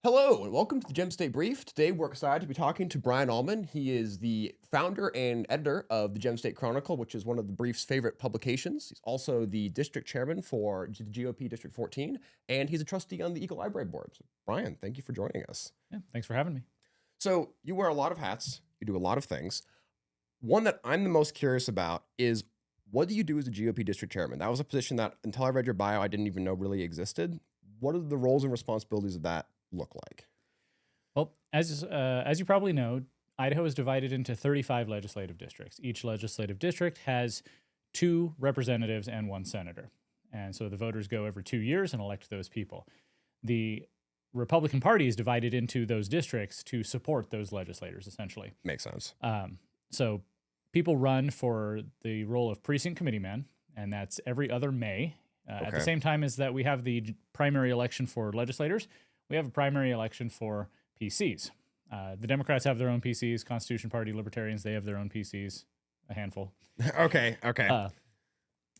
Hello and welcome to the Gem State Brief. Today we're excited to be talking to Brian Almon. He is the founder and editor of the Gem State Chronicle, which is one of the Brief's favorite publications. He's also the district chairman for the GOP District 14, and he's a trustee on the Eagle Library Board. So, Brian, thank you for joining us. Yeah, thanks for having me. So you wear a lot of hats. You do a lot of things. One that I'm the most curious about is, what do you do as a GOP district chairman? That was a position that, until I read your bio, I didn't even know really existed. What are the roles and responsibilities of that look like? Well, as you probably know, Idaho is divided into 35 legislative districts. Each legislative district has 2 representatives and 1 senator. And so the voters go every 2 years and elect those people. The Republican Party is divided into those districts to support those legislators, essentially. Makes sense. So people run for the role of precinct committeeman, and that's every other May. At the same time as that we have the primary election for legislators, we have a primary election for PCs. The Democrats have their own PCs. Constitution Party, Libertarians, they have their own PCs, a handful. Okay.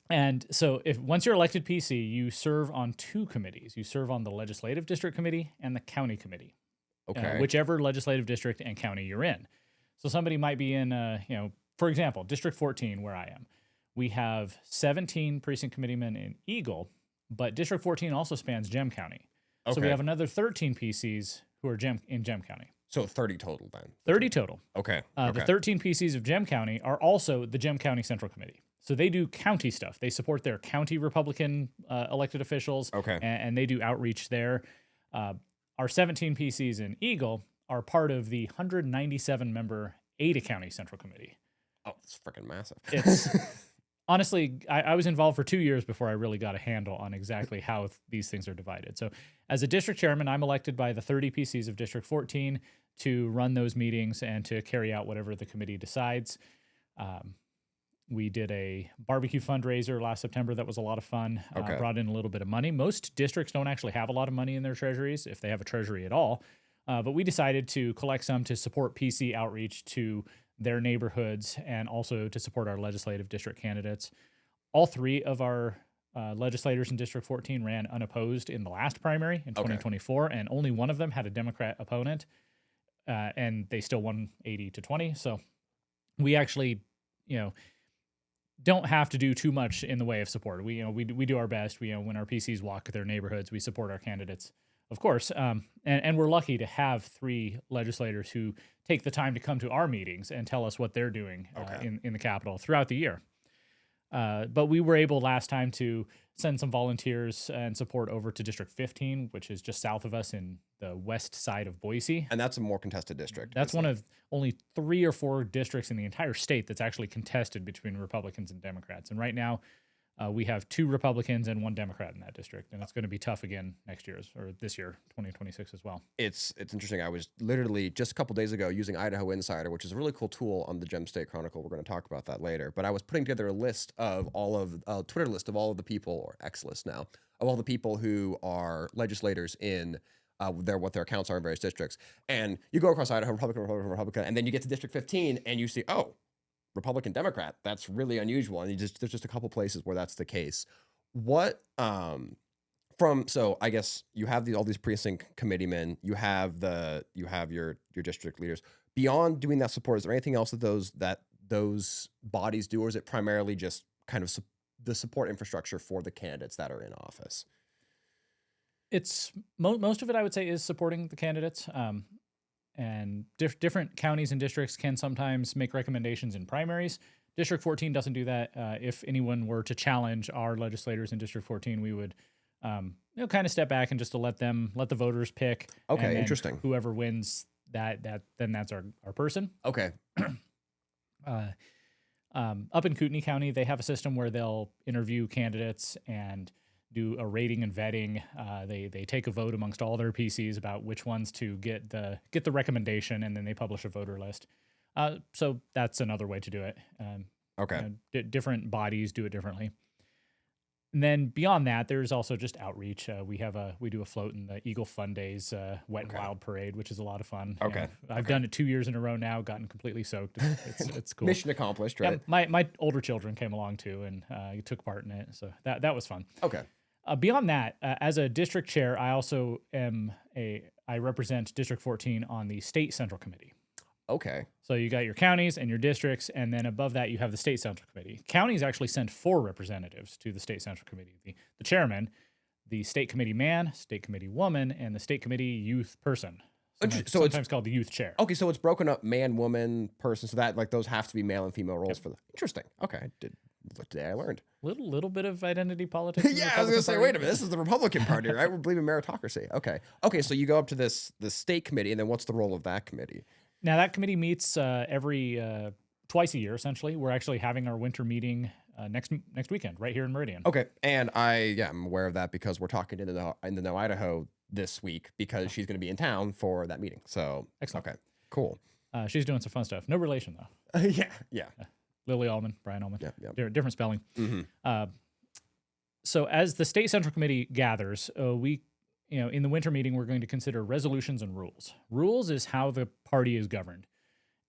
And so once you're elected PC, you serve on 2 committees. You serve on the Legislative District Committee and the County Committee, whichever legislative district and county you're in. So somebody might be in, for example, District 14, where I am. We have 17 precinct committeemen in Eagle, but District 14 also spans Gem County. So we have another 13 PCs who are in Gem County. So 30 total then. 30 total. Okay. The 13 PCs of Gem County are also the Gem County Central Committee. So they do county stuff. They support their county Republican elected officials, and they do outreach there. Our 17 PCs in Eagle are part of the 197-member Ada County Central Committee. Oh, it's freaking massive. It's honestly, I was involved for 2 years before I really got a handle on exactly how these things are divided. So as a district chairman, I'm elected by the 30 PCs of District 14 to run those meetings and to carry out whatever the committee decides. We did a barbecue fundraiser last September that was a lot of fun. Brought in a little bit of money. Most districts don't actually have a lot of money in their treasuries, if they have a treasury at all. But we decided to collect some to support PC outreach to their neighborhoods and also to support our legislative district candidates. All 3 of our legislators in District 14 ran unopposed in the last primary in 2024, and only one of them had a Democrat opponent, and they still won 80-20. So we actually, don't have to do too much in the way of support. We do our best. When our PCs walk their neighborhoods, we support our candidates, of course. And we're lucky to have 3 legislators who take the time to come to our meetings and tell us what they're doing in the Capitol throughout the year. But we were able last time to send some volunteers and support over to District 15, which is just south of us in the west side of Boise. And that's a more contested district. That's one of only 3 or 4 districts in the entire state that's actually contested between Republicans and Democrats. And right now, we have 2 Republicans and 1 Democrat in that district, and it's going to be tough again this year, 2026 as well. It's interesting. I was literally just a couple days ago using Idaho Insider, which is a really cool tool on the Gem State Chronicle. We're going to talk about that later. But I was putting together a list of Twitter list of all of the people, or X list now, of all the people who are legislators in what their accounts are in various districts. And you go across Idaho, Republican, and then you get to District 15, and you see, Republican Democrat. That's really unusual, and there's just a couple places where that's the case. So I guess you have all these precinct committeemen. You have your district leaders. Beyond doing that support, is there anything else that those bodies do, or is it primarily just kind of the support infrastructure for the candidates that are in office? It's most of it, I would say, is supporting the candidates. And different counties and districts can sometimes make recommendations in primaries. District 14 doesn't do that. If anyone were to challenge our legislators in District 14, we would kind of step back and just to let the voters pick. Okay, interesting. Whoever wins then that's our person. Okay. Up in Kootenai County, they have a system where they'll interview candidates and do a rating and vetting. They take a vote amongst all their PCs about which ones to get the recommendation, and then they publish a voter list. So that's another way to do it. Different bodies do it differently. And then beyond that, there's also just outreach. We do a float in the Eagle Fun Days Wet and Wild Parade, which is a lot of fun. I've done it 2 years in a row now, gotten completely soaked. It's cool. Mission accomplished, right? Yeah, my older children came along too and took part in it, so that was fun. Beyond that, as a district chair, I also I represent District 14 on the State Central Committee. Okay. So you got your counties and your districts, and then above that you have the State Central Committee. Counties actually send 4 representatives to the State Central Committee: the chairman, the State Committee man, State Committee woman, and the State Committee youth person. Sometimes called the youth chair. Okay, so it's broken up man, woman, person, so that like those have to be male and female roles for the. Interesting. Okay, today I learned. Little bit of identity politics. Yeah, I was gonna say, wait a minute, this is the Republican Party, right? We believe in meritocracy. Okay, so you go up to the state committee, and then what's the role of that committee? Now that committee meets every twice a year. Essentially, we're actually having our winter meeting next weekend right here in Meridian. Okay, and I'm aware of that because we're talking in the Know Idaho this week because she's going to be in town for that meeting. So excellent. Okay, cool. She's doing some fun stuff. No relation though. Yeah. Lily Almon, Brian Almon. Yeah. Different spelling. Mm-hmm. So as the State Central Committee gathers, we, in the winter meeting, we're going to consider resolutions and rules. Rules is how the party is governed,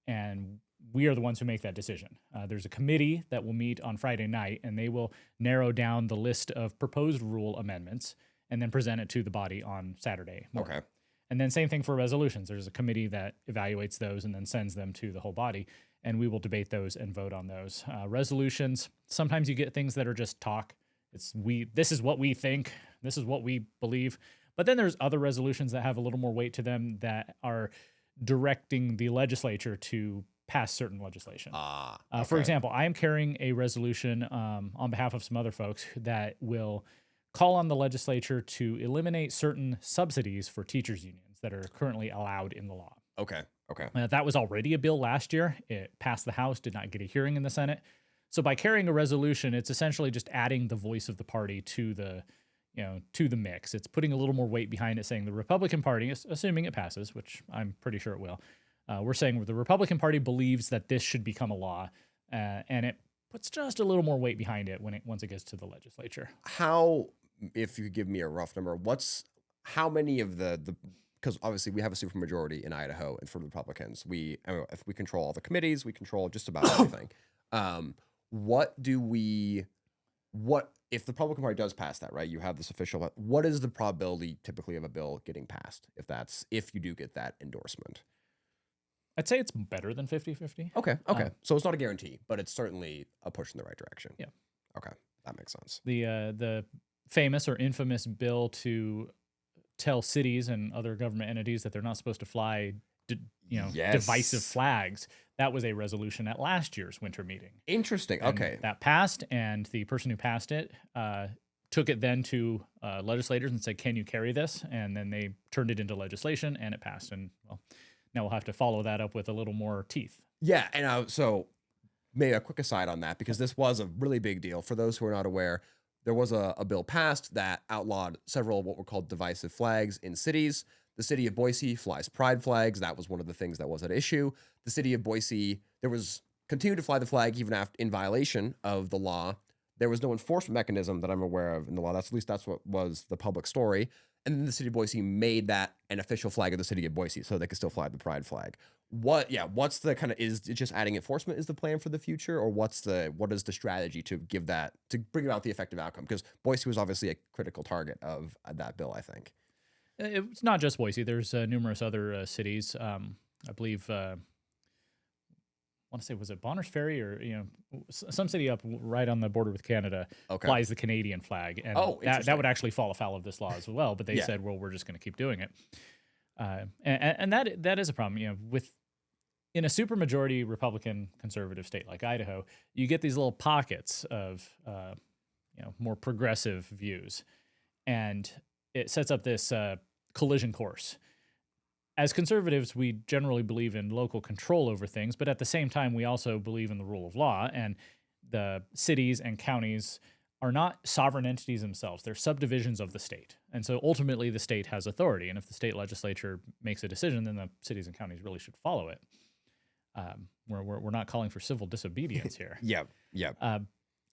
and we are the ones who make that decision. There's a committee that will meet on Friday night, and they will narrow down the list of proposed rule amendments and then present it to the body on Saturday morning. Okay. And then same thing for resolutions. There's a committee that evaluates those and then sends them to the whole body, and we will debate those and vote on those. Resolutions, sometimes you get things that are just talk. This is what we think, this is what we believe. But then there's other resolutions that have a little more weight to them that are directing the legislature to pass certain legislation. Okay. For example, I am carrying a resolution on behalf of some other folks that will call on the legislature to eliminate certain subsidies for teachers' unions that are currently allowed in the law. Okay. That was already a bill last year. It passed the House, did not get a hearing in the Senate. So by carrying a resolution, it's essentially just adding the voice of the party to the mix. It's putting a little more weight behind it, saying the Republican Party, assuming it passes, which I'm pretty sure it will, we're saying the Republican Party believes that this should become a law, and it puts just a little more weight behind it once it gets to the legislature. How, if you could give me a rough number, how many of the because obviously we have a supermajority in Idaho, and for the Republicans, if we control all the committees, we control just about everything. What if the Republican Party does pass that, right? You have this official. What is the probability typically of a bill getting passed if you do get that endorsement? I'd say it's better than 50-50. Okay. So it's not a guarantee, but it's certainly a push in the right direction. Yeah. Okay, that makes sense. The famous or infamous bill to tell cities and other government entities that they're not supposed to fly, divisive flags. That was a resolution at last year's winter meeting. Interesting. And okay. that passed, and the person who passed it took it then to legislators and said, "Can you carry this?" And then they turned it into legislation, and it passed. And well, now we'll have to follow that up with a little more teeth. Yeah, and so maybe a quick aside on that, because this was a really big deal. For those who are not aware, there was a bill passed that outlawed several what were called divisive flags in cities. The city of Boise flies pride flags. That was one of the things that was at issue. The city of Boise, continued to fly the flag even after in violation of the law. There was no enforcement mechanism that I'm aware of in the law. That's what was the public story. And then the city of Boise made that an official flag of the city of Boise, so they could still fly the pride flag. What's the kind of, is it just adding enforcement is the plan for the future, or what is the strategy to bring about the effective outcome? Because Boise was obviously a critical target of that bill, I think. It's not just Boise. There's numerous other cities. I believe, I want to say, was it Bonners Ferry or some city up right on the border with Canada flies the Canadian flag, and that would actually fall afoul of this law as well. But they said, well, we're just going to keep doing it, and that is a problem. In a supermajority Republican conservative state like Idaho, you get these little pockets of more progressive views, and it sets up this collision course. As conservatives, we generally believe in local control over things, but at the same time, we also believe in the rule of law, and the cities and counties are not sovereign entities themselves. They're subdivisions of the state. And so ultimately, the state has authority, and if the state legislature makes a decision, then the cities and counties really should follow it. We're not calling for civil disobedience here. Yeah.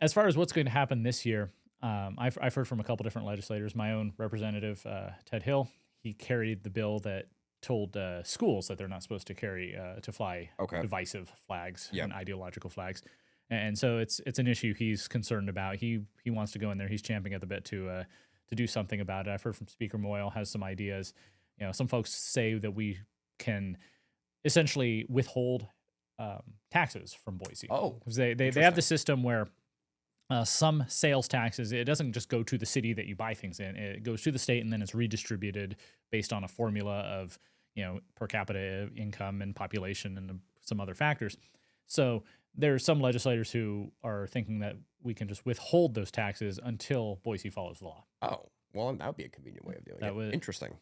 As far as what's going to happen this year, I've heard from a couple different legislators. My own representative, Ted Hill, he carried the bill that told schools that they're not supposed to fly divisive flags and ideological flags, and so it's an issue he's concerned about. He wants to go in there. He's champing at the bit to to do something about it. I've heard from Speaker Moyle has some ideas. Some folks say that we can essentially withhold taxes from Boise. Oh, because they have the system where some sales taxes, it doesn't just go to the city that you buy things in. It goes to the state and then it's redistributed based on a formula of, per capita income and population and some other factors. So there's some legislators who are thinking that we can just withhold those taxes until Boise follows the law. Oh, well, that would be a convenient way of doing it. Interesting.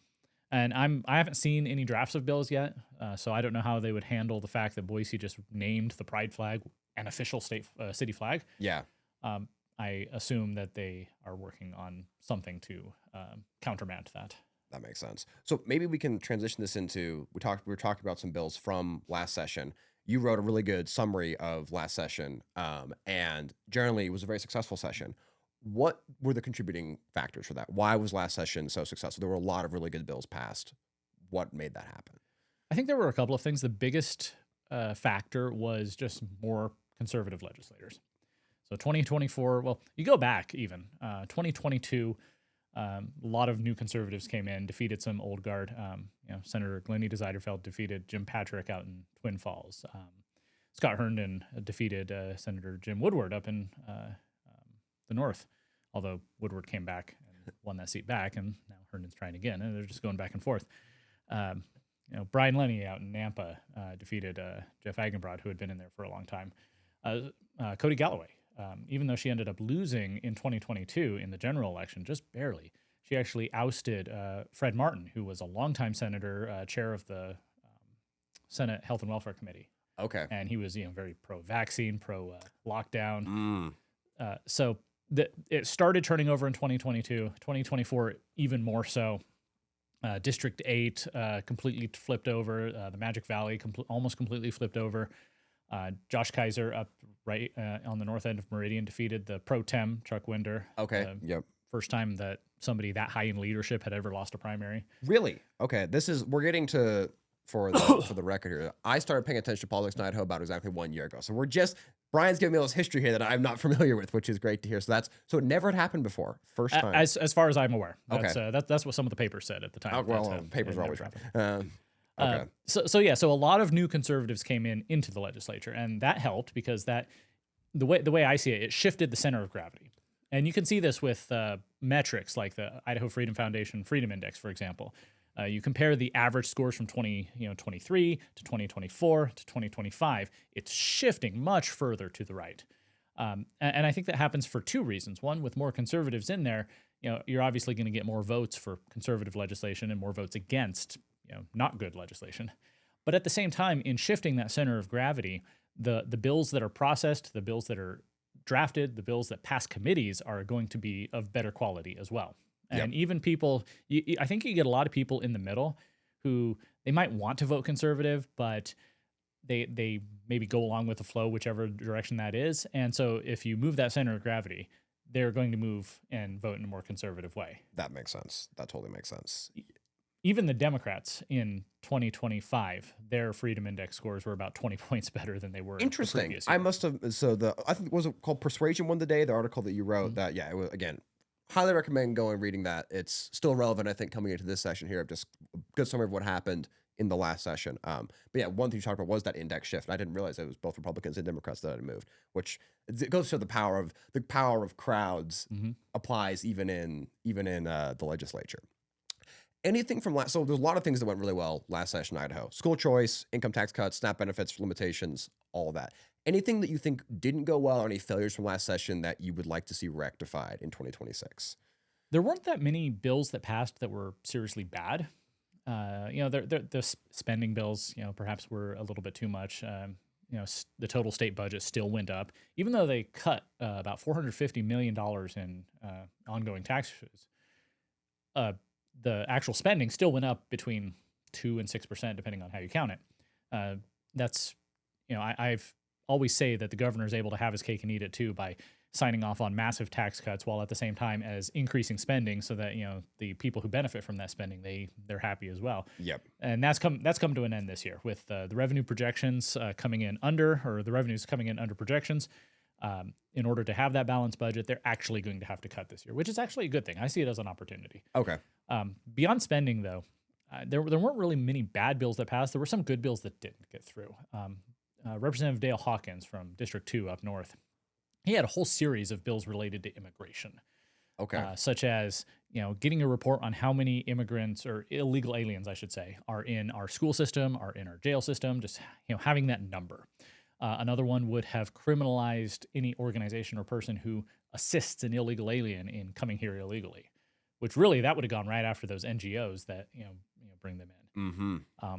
And I haven't seen any drafts of bills yet, so I don't know how they would handle the fact that Boise just named the pride flag an official city flag. Yeah. I assume that they are working on something to countermand that. That makes sense. So maybe we can transition this into, we were talking about some bills from last session. You wrote a really good summary of last session, and generally it was a very successful session. What were the contributing factors for that? Why was last session so successful? There were a lot of really good bills passed. What made that happen? I think there were a couple of things. The biggest factor was just more conservative legislators. So 2024, well, you go back even, 2022, a lot of new conservatives came in, defeated some old guard. Senator Glennie Desiderfeld defeated Jim Patrick out in Twin Falls. Scott Herndon defeated Senator Jim Woodward up in the north, although Woodward came back and won that seat back, and now Herndon's trying again, and they're just going back and forth. Brian Lenny out in Nampa defeated Jeff Agenbrod, who had been in there for a long time. Cody Galloway, even though she ended up losing in 2022 in the general election, just barely, she actually ousted Fred Martin, who was a longtime senator, chair of the Senate Health and Welfare Committee. Okay. And he was, very pro-vaccine, pro-lockdown. So it started turning over in 2022, 2024, even more so. District 8 completely flipped over. The Magic Valley almost completely flipped over. Josh Kaiser up right on the north end of Meridian defeated the pro tem Chuck Winder. Okay. Yep. First time that somebody that high in leadership had ever lost a primary. Really? Okay. We're getting to, for the record here, I started paying attention to politics in Idaho about exactly 1 year ago. So Brian's giving me all this history here that I'm not familiar with, which is great to hear. So it never had happened before. First time. As far as I'm aware. Okay. That's what some of the papers said at the time. Papers are always right. Okay. So a lot of new conservatives came into the legislature, and that helped because the way I see it, it shifted the center of gravity. And you can see this with metrics like the Idaho Freedom Foundation Freedom Index, for example. You compare the average scores from 2023 to 2024 to 2025. It's shifting much further to the right. And I think that happens for two reasons. One, with more conservatives in there, you're obviously going to get more votes for conservative legislation and more votes against not good legislation. But at the same time, in shifting that center of gravity, the bills that are processed, the bills that are drafted, the bills that pass committees are going to be of better quality as well. And even people, I think you get a lot of people in the middle who they might want to vote conservative, but they maybe go along with the flow, whichever direction that is. And so if you move that center of gravity, they're going to move and vote in a more conservative way. That makes sense. That totally makes sense. Even the Democrats in 2025, their Freedom Index scores were about 20 points better than they were. Interesting. I must have. I think was it called Persuasion won the day, the article that you wrote. That it was, again, highly recommend going and reading that. It's still relevant, I think, coming into this session here. Just a good summary of what happened in the last session. But yeah, one thing you talked about was that index shift, and I didn't realize it was both Republicans and Democrats that had moved, which it goes to show the power of crowds applies even in the legislature. Anything from last, so there's a lot of things that went really well last session in Idaho. School choice, income tax cuts, SNAP benefits, limitations, all of that. Anything that you think didn't go well, or any failures from last session that you would like to see rectified in 2026? There weren't that many bills that passed that were seriously bad. The spending bills, perhaps were a little bit too much. The total state budget still went up, even though they cut about $450 million in ongoing taxes. The actual spending still went up between 2% and 6%, depending on how you count it. I've always say that the governor is able to have his cake and eat it too by signing off on massive tax cuts while at the same time as increasing spending so that, the people who benefit from that spending, they're happy as well. Yep. And that's come to an end this year with the revenue projections coming in under, or the revenues coming in under projections. in order to have that balanced budget, they're actually going to have to cut this year, which is actually a good thing. I see it as an opportunity. Okay. Beyond spending, though, there weren't really many bad bills that passed. There were some good bills that didn't get through. Representative Dale Hawkins from District 2 up north, he had a whole series of bills related to immigration. Okay. Such as, getting a report on how many immigrants or illegal aliens, I should say, are in our school system, are in our jail system, just, having that number. Another one would have criminalized any organization or person who assists an illegal alien in coming here illegally, which really that would have gone right after those NGOs that, bring them in. Mm-hmm.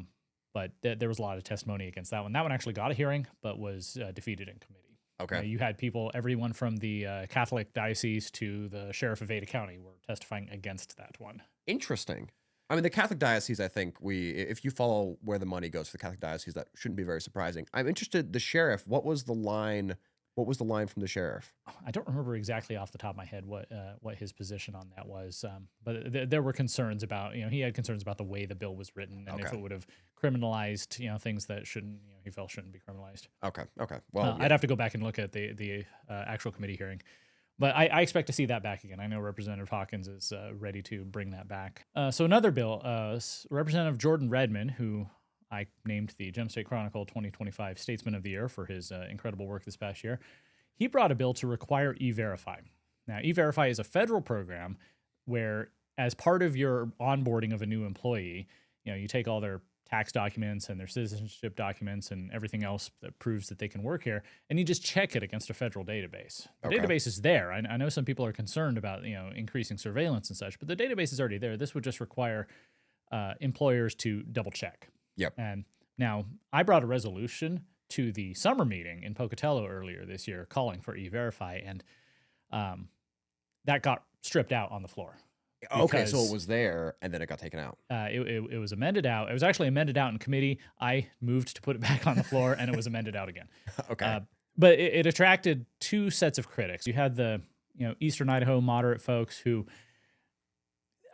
But there was a lot of testimony against that one. That one actually got a hearing, but was defeated in committee. Okay. You had people, everyone from the Catholic diocese to the sheriff of Ada County were testifying against that one. Interesting. I mean, the Catholic diocese, I think if you follow where the money goes for the Catholic diocese, that shouldn't be very surprising. I'm interested, the sheriff, what was the line from the sheriff? I don't remember exactly off the top of my head what his position on that was, but there were concerns about, he had concerns about the way the bill was written and if it would have criminalized, things that he felt shouldn't be criminalized. Okay. Well, I'd have to go back and look at the actual committee hearing. But I expect to see that back again. I know Representative Hawkins is ready to bring that back. So another bill, Representative Jordan Redmond, who I named the Gem State Chronicle 2025 Statesman of the Year for his incredible work this past year, he brought a bill to require E-Verify. Now, E-Verify is a federal program where, as part of your onboarding of a new employee, you take all their tax documents and their citizenship documents and everything else that proves that they can work here, and you just check it against a federal database. The database is there. I know some people are concerned about increasing surveillance and such, but the database is already there. This would just require employers to double check. Yep. And now I brought a resolution to the summer meeting in Pocatello earlier this year calling for E-Verify, and that got stripped out on the floor. Okay, so it was there, and then it got taken out. It was amended out. It was actually amended out in committee. I moved to put it back on the floor, and it was amended out again. Okay. But it attracted two sets of critics. You had the Eastern Idaho moderate folks who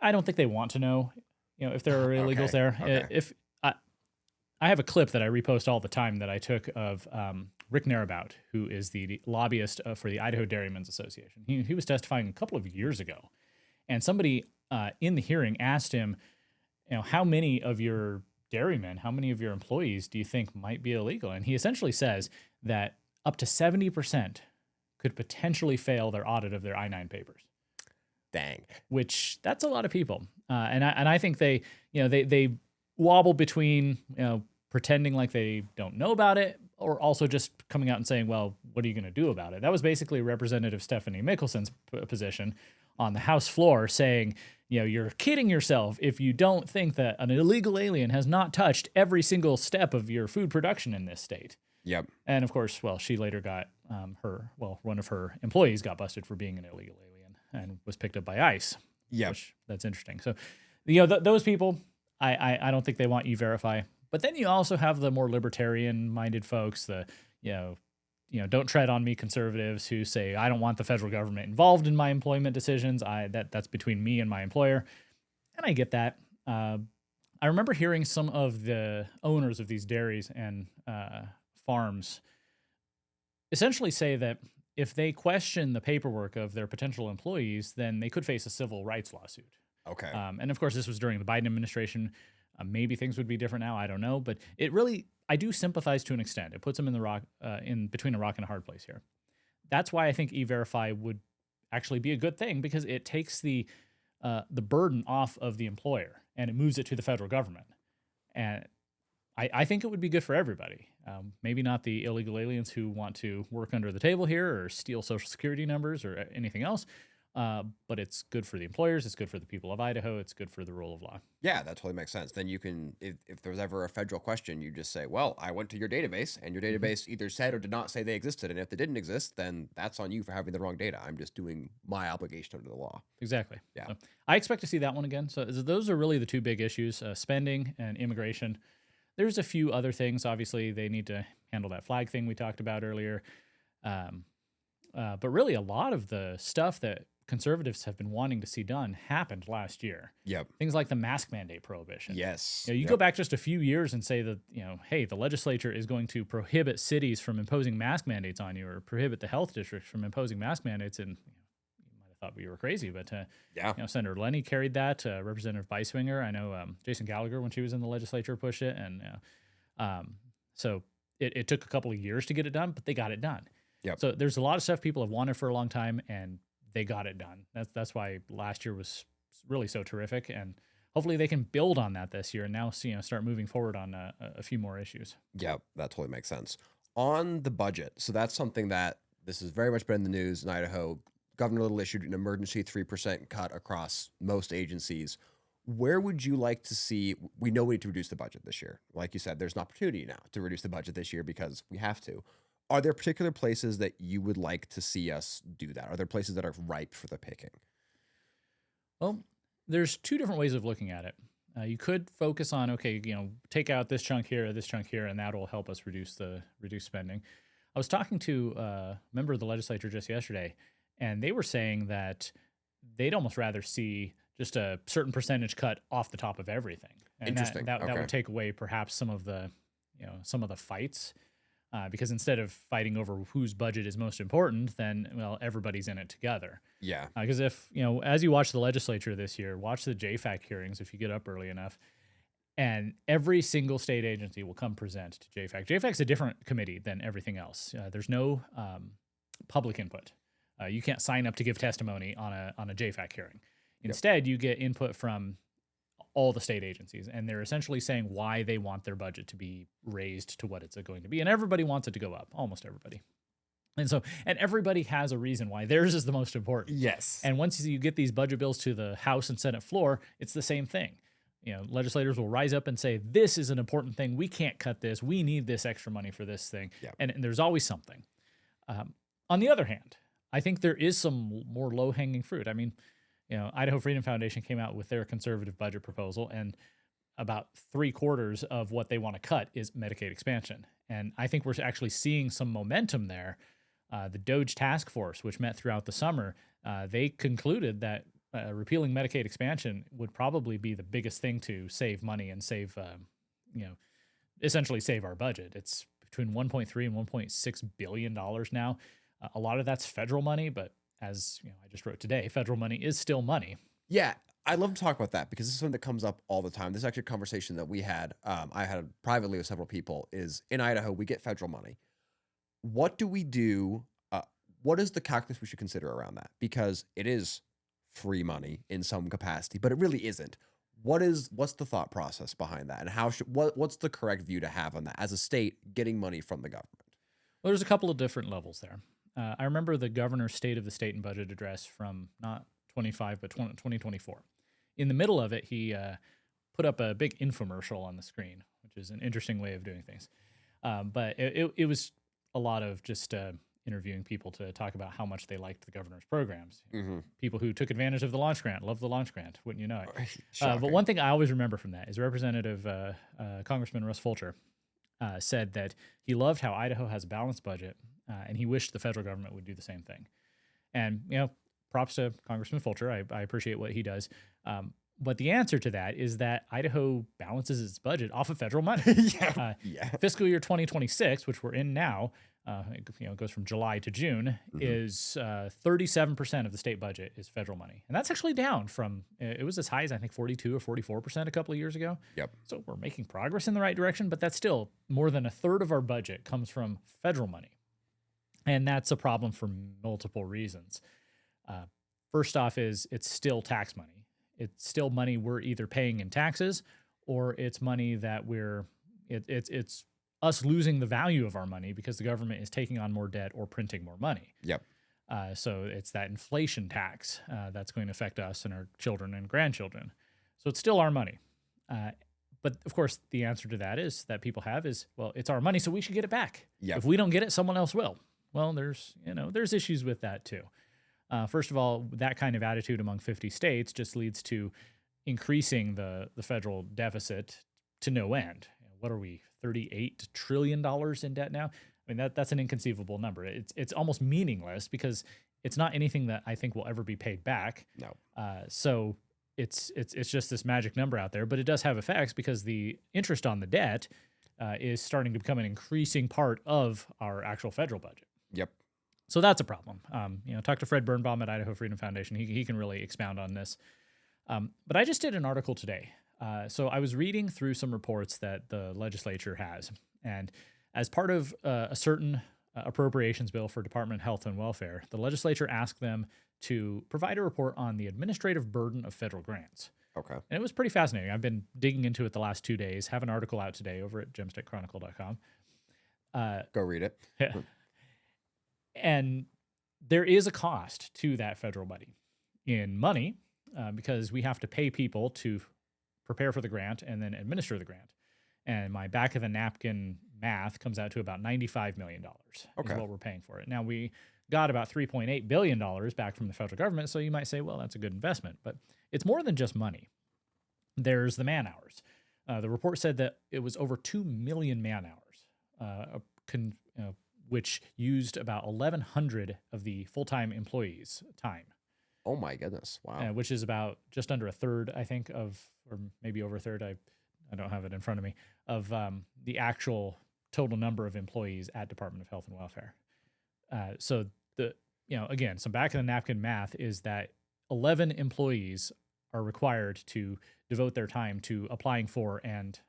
I don't think they want to know if there are illegals there. Okay. If I have a clip that I repost all the time that I took of Rick Narabout, who is the lobbyist for the Idaho Dairymen's Association. He was testifying a couple of years ago. And somebody in the hearing asked him, how many of your dairymen, how many of your employees do you think might be illegal? And he essentially says that up to 70% could potentially fail their audit of their I-9 papers. Dang. Which that's a lot of people. And I think they wobble between, pretending like they don't know about it, or also just coming out and saying, well, what are you going to do about it? That was basically Representative Stephanie Mickelson's position on the House floor, saying, you're kidding yourself if you don't think that an illegal alien has not touched every single step of your food production in this state. Yep. And of course, she later got one of her employees got busted for being an illegal alien and was picked up by ICE. Yeah. That's interesting. So, those people, I don't think they want E-Verify. But then you also have the more libertarian-minded folks, don't tread on me conservatives who say, I don't want the federal government involved in my employment decisions. That's between me and my employer. And I get that. I remember hearing some of the owners of these dairies and farms essentially say that if they question the paperwork of their potential employees, then they could face a civil rights lawsuit. Okay. And of course, this was during the Biden administration. Maybe things would be different now. I don't know. But I do sympathize to an extent. It puts them in between a rock and a hard place here. That's why I think E-Verify would actually be a good thing, because it takes the burden off of the employer and it moves it to the federal government. And I think it would be good for everybody. Maybe not the illegal aliens who want to work under the table here or steal Social Security numbers or anything else. But it's good for the employers. It's good for the people of Idaho. It's good for the rule of law. Yeah, that totally makes sense. Then you can, if there's ever a federal question, you just say, well, I went to your database and your database either said or did not say they existed. And if they didn't exist, then that's on you for having the wrong data. I'm just doing my obligation under the law. Exactly. Yeah. So I expect to see that one again. So those are really the two big issues, spending and immigration. There's a few other things. Obviously, they need to handle that flag thing we talked about earlier. But really a lot of the stuff that conservatives have been wanting to see done happened last year. Yep. Things like the mask mandate prohibition. Yes. You go back just a few years and say that, hey, the legislature is going to prohibit cities from imposing mask mandates on you, or prohibit the health districts from imposing mask mandates. And you might have thought we were crazy, but Senator Lenny carried that. Representative Beiswinger, I know Jason Gallagher, when she was in the legislature, pushed it. And so it took a couple of years to get it done, but they got it done. Yep. So there's a lot of stuff people have wanted for a long time, and they got it done. That's why last year was really so terrific, and hopefully they can build on that this year and now start moving forward on a few more issues. Yeah, that totally makes sense. On the budget, so that's something that this has very much been in the news in Idaho. Governor Little issued an emergency 3% cut across most agencies. Where would you like to see? We know we need to reduce the budget this year. Like you said, there's an opportunity now to reduce the budget this year because we have to. Are there particular places that you would like to see us do that? Are there places that are ripe for the picking? Well, there's two different ways of looking at it. You could focus on, take out this chunk here, and that will help us reduce spending. I was talking to a member of the legislature just yesterday, and they were saying that they'd almost rather see just a certain percentage cut off the top of everything. And Interesting. That would take away perhaps some of the fights. Because instead of fighting over whose budget is most important, then, everybody's in it together. Yeah. Because if, as you watch the legislature this year, watch the JFAC hearings if you get up early enough, and every single state agency will come present to JFAC. JFAC's a different committee than everything else. There's no public input. You can't sign up to give testimony on a JFAC hearing. Instead, you get input from all the state agencies, and they're essentially saying why they want their budget to be raised to what it's going to be. And everybody wants it to go up, almost everybody. And everybody has a reason why theirs is the most important. Yes. And once you get these budget bills to the House and Senate floor, it's the same thing. Legislators will rise up and say, this is an important thing. We can't cut this. We need this extra money for this thing. Yep. And there's always something. On the other hand, I think there is some more low-hanging fruit. I mean, Idaho Freedom Foundation came out with their conservative budget proposal, and about 3/4 of what they want to cut is Medicaid expansion. And I think we're actually seeing some momentum there. The DOGE task force, which met throughout the summer, they concluded that repealing Medicaid expansion would probably be the biggest thing to save money and essentially save our budget. It's between $1.3 and $1.6 billion now. A lot of that's federal money, but as I just wrote today, federal money is still money. Yeah, I'd love to talk about that because this is something that comes up all the time. This is actually a conversation that we had. I had privately with several people. Is in Idaho we get federal money. What do we do? What is the calculus we should consider around that? Because it is free money in some capacity, but it really isn't. What's the thought process behind that, and what's the correct view to have on that as a state getting money from the government? Well, there's a couple of different levels there. I remember the governor's State of the State and Budget address from not 25, but 2024. In the middle of it, he put up a big infomercial on the screen, which is an interesting way of doing things. But it was a lot of just interviewing people to talk about how much they liked the governor's programs. Mm-hmm. People who took advantage of the launch grant, loved the launch grant, wouldn't you know it? But one thing I always remember from that is Representative Congressman Russ Fulcher said that he loved how Idaho has a balanced budget, and he wished the federal government would do the same thing. And, props to Congressman Fulcher. I appreciate what he does. But the answer to that is that Idaho balances its budget off of federal money. Fiscal year 2026, which we're in now, it goes from July to June, is 37% of the state budget is federal money. And that's actually down from, it was as high as I think 42 or 44% a couple of years ago. Yep. So we're making progress in the right direction, but that's still more than 1/3 of our budget comes from federal money. And that's a problem for multiple reasons. First off is it's still tax money. It's still money we're either paying in taxes, or it's money that it's us losing the value of our money because the government is taking on more debt or printing more money. Yep. So it's that inflation tax that's going to affect us and our children and grandchildren. So it's still our money. But of course, the answer to that is that people have is, well, it's our money, so we should get it back. Yep. If we don't get it, someone else will. Well, there's issues with that too. First of all, that kind of attitude among 50 states just leads to increasing the federal deficit to no end. What are we, $38 trillion in debt now? I mean, that's an inconceivable number. It's almost meaningless because it's not anything that I think will ever be paid back. No. So it's just this magic number out there, but it does have effects because the interest on the debt is starting to become an increasing part of our actual federal budget. Yep. So that's a problem. Talk to Fred Birnbaum at Idaho Freedom Foundation. He can really expound on this. But I just did an article today. So I was reading through some reports that the legislature has. And as part of a certain appropriations bill for Department of Health and Welfare, the legislature asked them to provide a report on the administrative burden of federal grants. Okay. And it was pretty fascinating. I've been digging into it the last 2 days. Have an article out today over at gemstatechronicle.com. Go read it. Yeah. And there is a cost to that federal money in money because we have to pay people to prepare for the grant and then administer the grant. And my back of the napkin math comes out to about $95 million is what we're paying for it. Now, we got about $3.8 billion back from the federal government. So you might say, well, that's a good investment. But it's more than just money. There's the man hours. The report said that it was over 2 million man hours, which used about 1,100 of the full-time employees' time. Oh my goodness! Wow. Which is about just under a third, I think, or maybe over a third. I don't have it in front of me of the actual total number of employees at Department of Health and Welfare. So again, some back of the napkin math is that 11 employees are required to devote their time to applying for and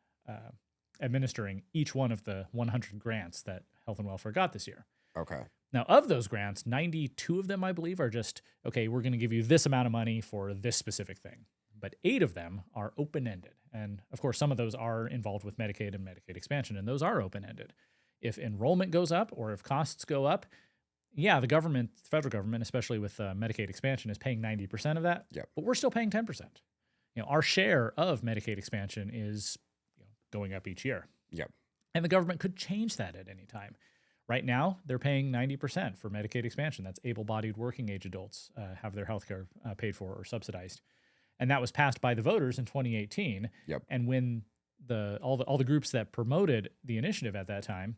administering each one of the 100 grants that Health and Welfare got this year. Okay. Now, of those grants, 92 of them, I believe, are just, okay, we're going to give you this amount of money for this specific thing. But 8 of them are open-ended. And, of course, some of those are involved with Medicaid and Medicaid expansion, and those are open-ended. If enrollment goes up or if costs go up, yeah, the federal government, especially with Medicaid expansion, is paying 90% of that. Yep. But we're still paying 10%. Our share of Medicaid expansion is going up each year. Yep. And the government could change that at any time. Right now, they're paying 90% for Medicaid expansion. That's able-bodied working age adults have their health care paid for or subsidized. And that was passed by the voters in 2018. Yep. And when all the groups that promoted the initiative at that time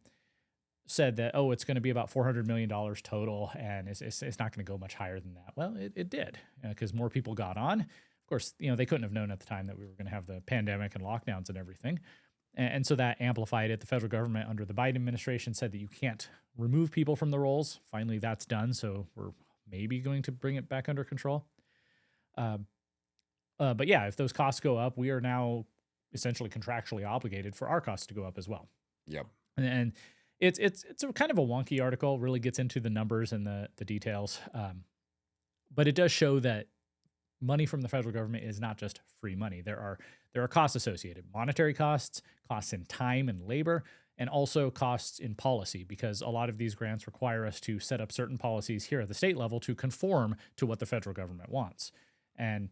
said that, it's going to be about $400 million total, and it's not going to go much higher than that. Well, it did, because more people got on. Of course, they couldn't have known at the time that we were going to have the pandemic and lockdowns and everything. And so that amplified it. The federal government under the Biden administration said that you can't remove people from the rolls. Finally, that's done. So we're maybe going to bring it back under control. But yeah, if those costs go up, we are now essentially contractually obligated for our costs to go up as well. Yep. And it's a kind of a wonky article, really gets into the numbers and the details. But it does show that money from the federal government is not just free money. There are costs associated, monetary costs in time and labor, and also costs in policy, because a lot of these grants require us to set up certain policies here at the state level to conform to what the federal government wants. And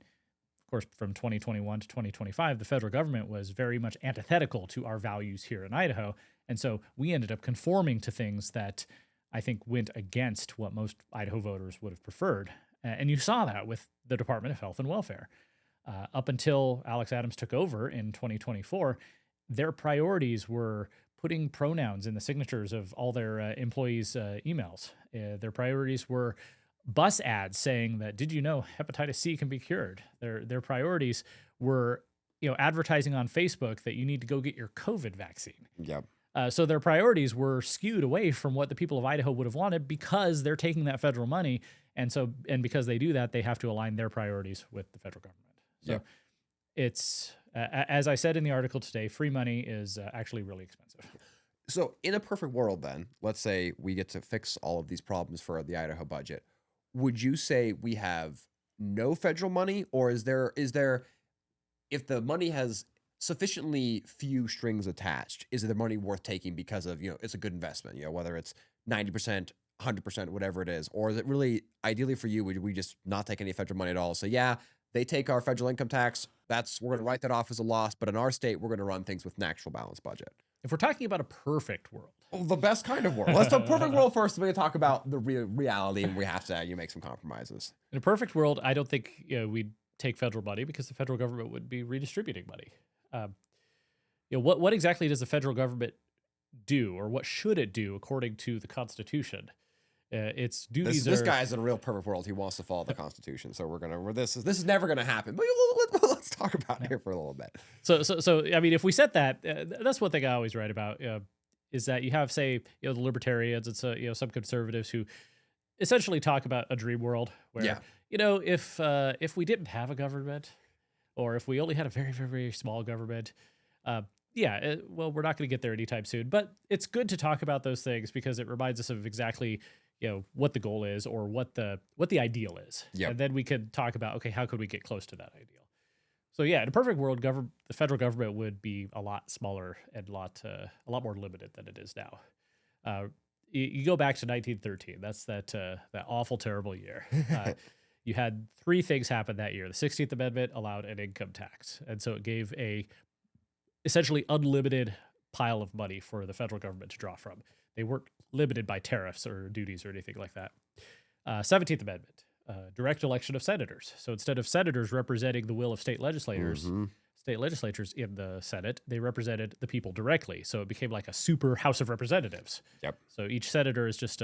of course, from 2021 to 2025, the federal government was very much antithetical to our values here in Idaho. And so we ended up conforming to things that I think went against what most Idaho voters would have preferred. And you saw that with the Department of Health and Welfare. Up until Alex Adams took over in 2024, their priorities were putting pronouns in the signatures of all their employees' emails. Their priorities were bus ads saying that, did you know hepatitis C can be cured? Their priorities were advertising on Facebook that you need to go get your COVID vaccine. Yep. So their priorities were skewed away from what the people of Idaho would have wanted, because they're taking that federal money. And because they do that, they have to align their priorities with the federal government. So it's, as I said in the article today, free money is actually really expensive. So in a perfect world, then, let's say we get to fix all of these problems for the Idaho budget. Would you say we have no federal money, or is there, if the money has sufficiently few strings attached, is the money worth taking because of, it's a good investment, whether it's 90%, 100%, whatever it is? Or is it really, ideally for you, would we just not take any federal money at all? So yeah, they take our federal income tax. We're going to write that off as a loss. But in our state, we're going to run things with an actual balanced budget. If we're talking about a perfect world. Well, the best kind of world. Let's do a perfect world first. We're going to talk about the reality, and we have to make some compromises. In a perfect world, I don't think we'd take federal money, because the federal government would be redistributing money. What exactly does the federal government do, or what should it do according to the Constitution? Its This duties this are guy's in a real perfect world. He wants to follow the Constitution, so this is never gonna happen. But let's talk about it here for a little bit. so. I mean, if we set that, that's one thing I always write about. Is that you have, say, the libertarians and some conservatives who essentially talk about a dream world where Yeah. if we didn't have a government, or if we only had a very, very, very small government, well, we're not going to get there anytime soon. But it's good to talk about those things because it reminds us of exactly what the goal is or what the ideal is. Yep. And then we could talk about, okay, how could we get close to that ideal? So yeah, in a perfect world, the federal government would be a lot smaller and a lot more limited than it is now. You go back to 1913. That's that awful, terrible year. You had three things happen that year. The 16th Amendment allowed an income tax, and so it gave a essentially unlimited pile of money for the federal government to draw from. They weren't limited by tariffs or duties or anything like that. 17th Amendment. Direct election of senators. So instead of senators representing the will of state legislators, state legislatures in the Senate, they represented the people directly. So it became like a super House of Representatives. Yep. So each senator is just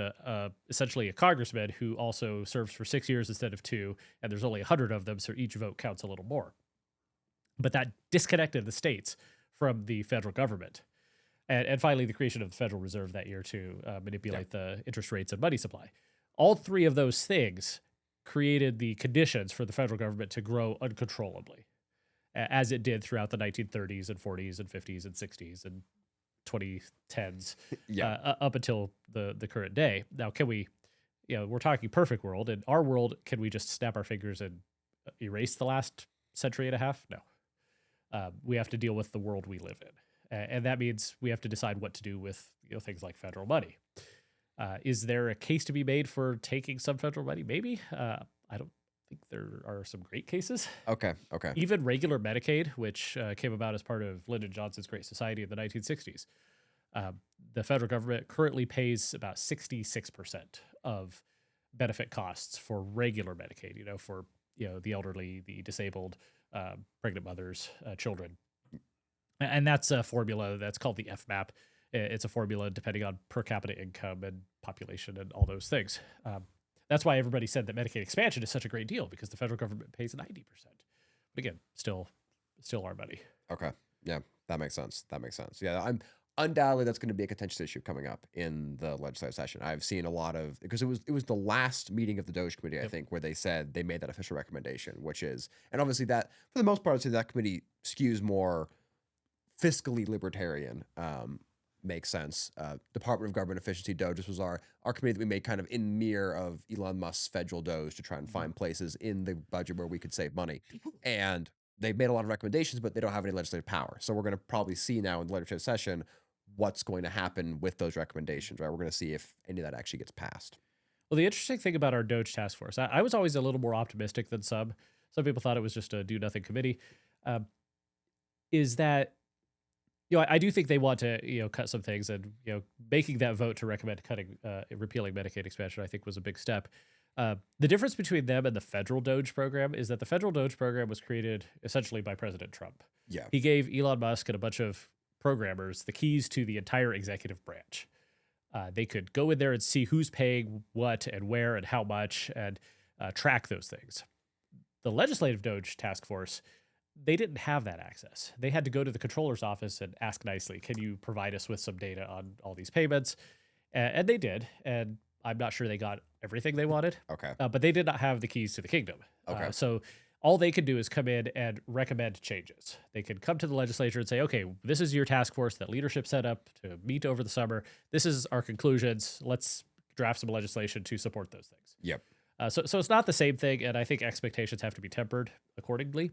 essentially a congressman who also serves for 6 years instead of 2, and there's only 100 of them, so each vote counts a little more. But that disconnected the states from the federal government. And finally, the creation of the Federal Reserve that year to manipulate the interest rates and money supply. All three of those things created the conditions for the federal government to grow uncontrollably, as it did throughout the 1930s and 40s and 50s and 60s and 2010s, up until the current day. Now, can we, we're talking perfect world. In our world, can we just snap our fingers and erase the last century and a half? No. We have to deal with the world we live in. And that means we have to decide what to do with things like federal money. Is there a case to be made for taking some federal money? Maybe. I don't think there are some great cases. Okay. Even regular Medicaid, which came about as part of Lyndon Johnson's Great Society in the 1960s. The federal government currently pays about 66% of benefit costs for regular Medicaid, for the elderly, the disabled, pregnant mothers, children. And that's a formula that's called the FMAP. It's a formula depending on per capita income and population and all those things. That's why everybody said that Medicaid expansion is such a great deal, because the federal government pays 90%. But again, still our money. Okay. Yeah, that makes sense. Yeah, I'm undoubtedly that's going to be a contentious issue coming up in the legislative session. I've seen a lot of, because it was the last meeting of the Doge Committee, I think, where they said they made that official recommendation, which is, and obviously that, for the most part, I'd say that committee skews more fiscally libertarian. Makes sense. Department of Government Efficiency Doge. This was our committee that we made kind of in mirror of Elon Musk's federal Doge to try and find places in the budget where we could save money. And they've made a lot of recommendations, but they don't have any legislative power. So we're going to probably see now in the legislative session what's going to happen with those recommendations, right? We're going to see if any of that actually gets passed. Well, the interesting thing about our Doge task force, I was always a little more optimistic than some. Some people thought it was just a do-nothing committee. Is that I do think they want to, cut some things, and, making that vote to recommend repealing Medicaid expansion, I think, was a big step. The difference between them and the federal Doge program is that the federal Doge program was created essentially by President Trump. Yeah. He gave Elon Musk and a bunch of programmers the keys to the entire executive branch. They could go in there and see who's paying what and where and how much, and track those things. The legislative Doge task force, they didn't have that access. They had to go to the controller's office and ask nicely, can you provide us with some data on all these payments? And they did. And I'm not sure they got everything they wanted. Okay. But they did not have the keys to the kingdom. Okay. So all they could do is come in and recommend changes. They could come to the legislature and say, okay, this is your task force that leadership set up to meet over the summer. This is our conclusions. Let's draft some legislation to support those things. Yep. So it's not the same thing, and I think expectations have to be tempered accordingly.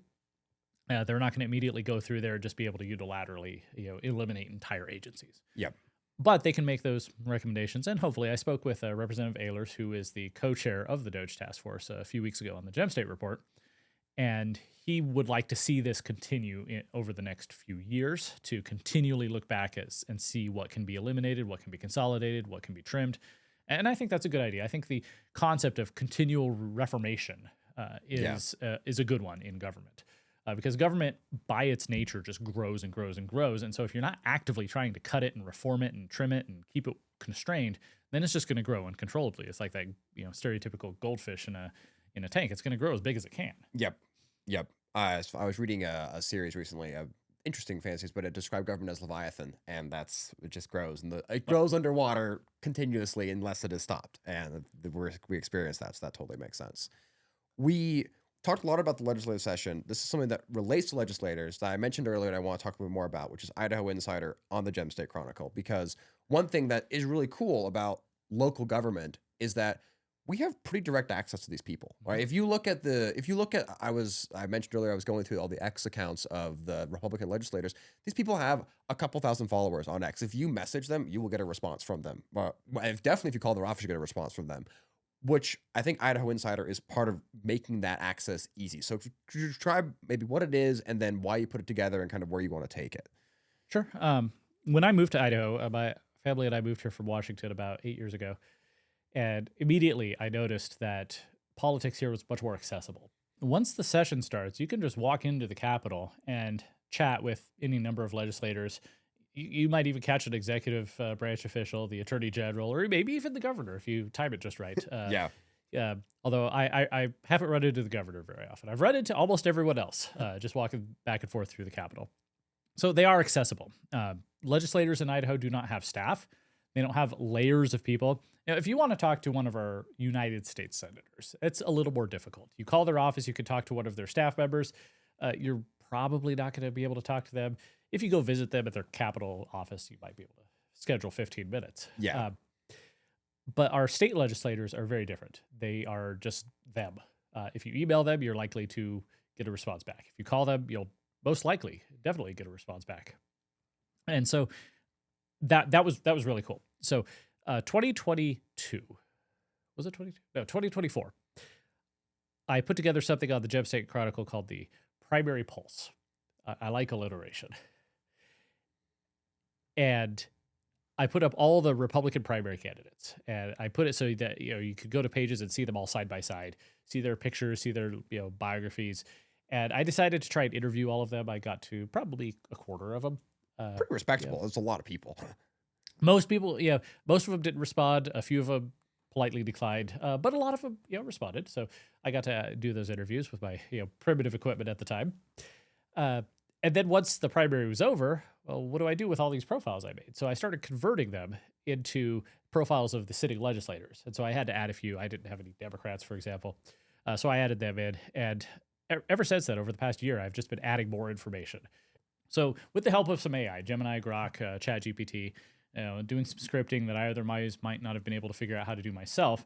They're not going to immediately go through there and just be able to unilaterally, eliminate entire agencies. Yep. But they can make those recommendations, and hopefully, I spoke with Representative Ehlers, who is the co-chair of the Doge Task Force, a few weeks ago on the Gem State Report, and he would like to see this continue over the next few years, to continually look back and see what can be eliminated, what can be consolidated, what can be trimmed. And I think that's a good idea. I think the concept of continual reformation is a good one in government. because government by its nature just grows and grows and grows. And so if you're not actively trying to cut it and reform it and trim it and keep it constrained, then it's just going to grow uncontrollably. It's like that, stereotypical goldfish in a tank. It's going to grow as big as it can. Yep. I was reading a series recently, interesting fantasies, but it described government as Leviathan, and it just grows, and it grows underwater continuously unless it is stopped, and we experience that, so that totally makes sense. We talked a lot about the legislative session. This is something that relates to legislators that I mentioned earlier and I want to talk a bit more about, which is Idaho Insider on the Gem State Chronicle, because one thing that is really cool about local government is that we have pretty direct access to these people, right? If you look at, I mentioned earlier, I was going through all the X accounts of the Republican legislators. These people have a couple thousand followers on X. If you message them, you will get a response from them. Definitely if you call their office, you get a response from them, which I think Idaho Insider is part of making that access easy. So if you try maybe what it is and then why you put it together and kind of where you want to take it. Sure. When I moved to Idaho, my family and I moved here from Washington about 8 years ago. And immediately I noticed that politics here was much more accessible. Once the session starts, you can just walk into the Capitol and chat with any number of legislators. You might even catch an executive branch official, the attorney general, or maybe even the governor if you time it just right. Although I haven't run into the governor very often. I've run into almost everyone else, just walking back and forth through the Capitol. So they are accessible. Legislators in Idaho do not have staff. They don't have layers of people. Now, if you want to talk to one of our United States senators, it's a little more difficult. You call their office, you could talk to one of their staff members. You're probably not going to be able to talk to them. If you go visit them at their Capitol office, you might be able to schedule 15 minutes. Yeah. But our state legislators are very different. They are just them. If you email them, you're likely to get a response back. If you call them, you'll most likely definitely get a response back. And so that was really cool. So 2022, was it 22? No, 2024. I put together something on the Gem State Chronicle called the Primary Pulse. I like alliteration. And I put up all the Republican primary candidates, and I put it so that you could go to pages and see them all side by side, see their pictures, see their biographies. And I decided to try and interview all of them. I got to probably a quarter of them. Pretty respectable. There's a lot of people. Most people, most of them didn't respond. A few of them politely declined, but a lot of them, responded. So I got to do those interviews with my, primitive equipment at the time. And then once the primary was over, well, what do I do with all these profiles I made? So I started converting them into profiles of the sitting legislators. And so I had to add a few. I didn't have any Democrats, for example. So I added them in. And ever since then, over the past year, I've just been adding more information. So with the help of some AI, Gemini, Grok, ChatGPT, doing some scripting that I otherwise might not have been able to figure out how to do myself,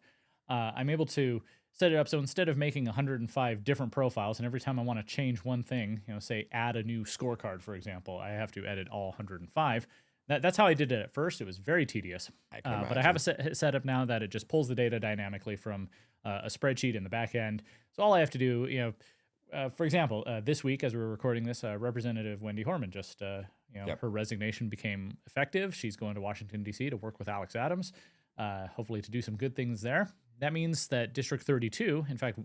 I'm able to set it up so instead of making 105 different profiles, and every time I want to change one thing, say add a new scorecard, for example, I have to edit all 105. That's how I did it at first. It was very tedious. But I have a setup now that it just pulls the data dynamically from a spreadsheet in the back end. So all I have to do, for example, this week as we were recording this, Representative Wendy Horman just, her resignation became effective. She's going to Washington, D.C. to work with Alex Adams, hopefully to do some good things there. That means that District 32, in fact,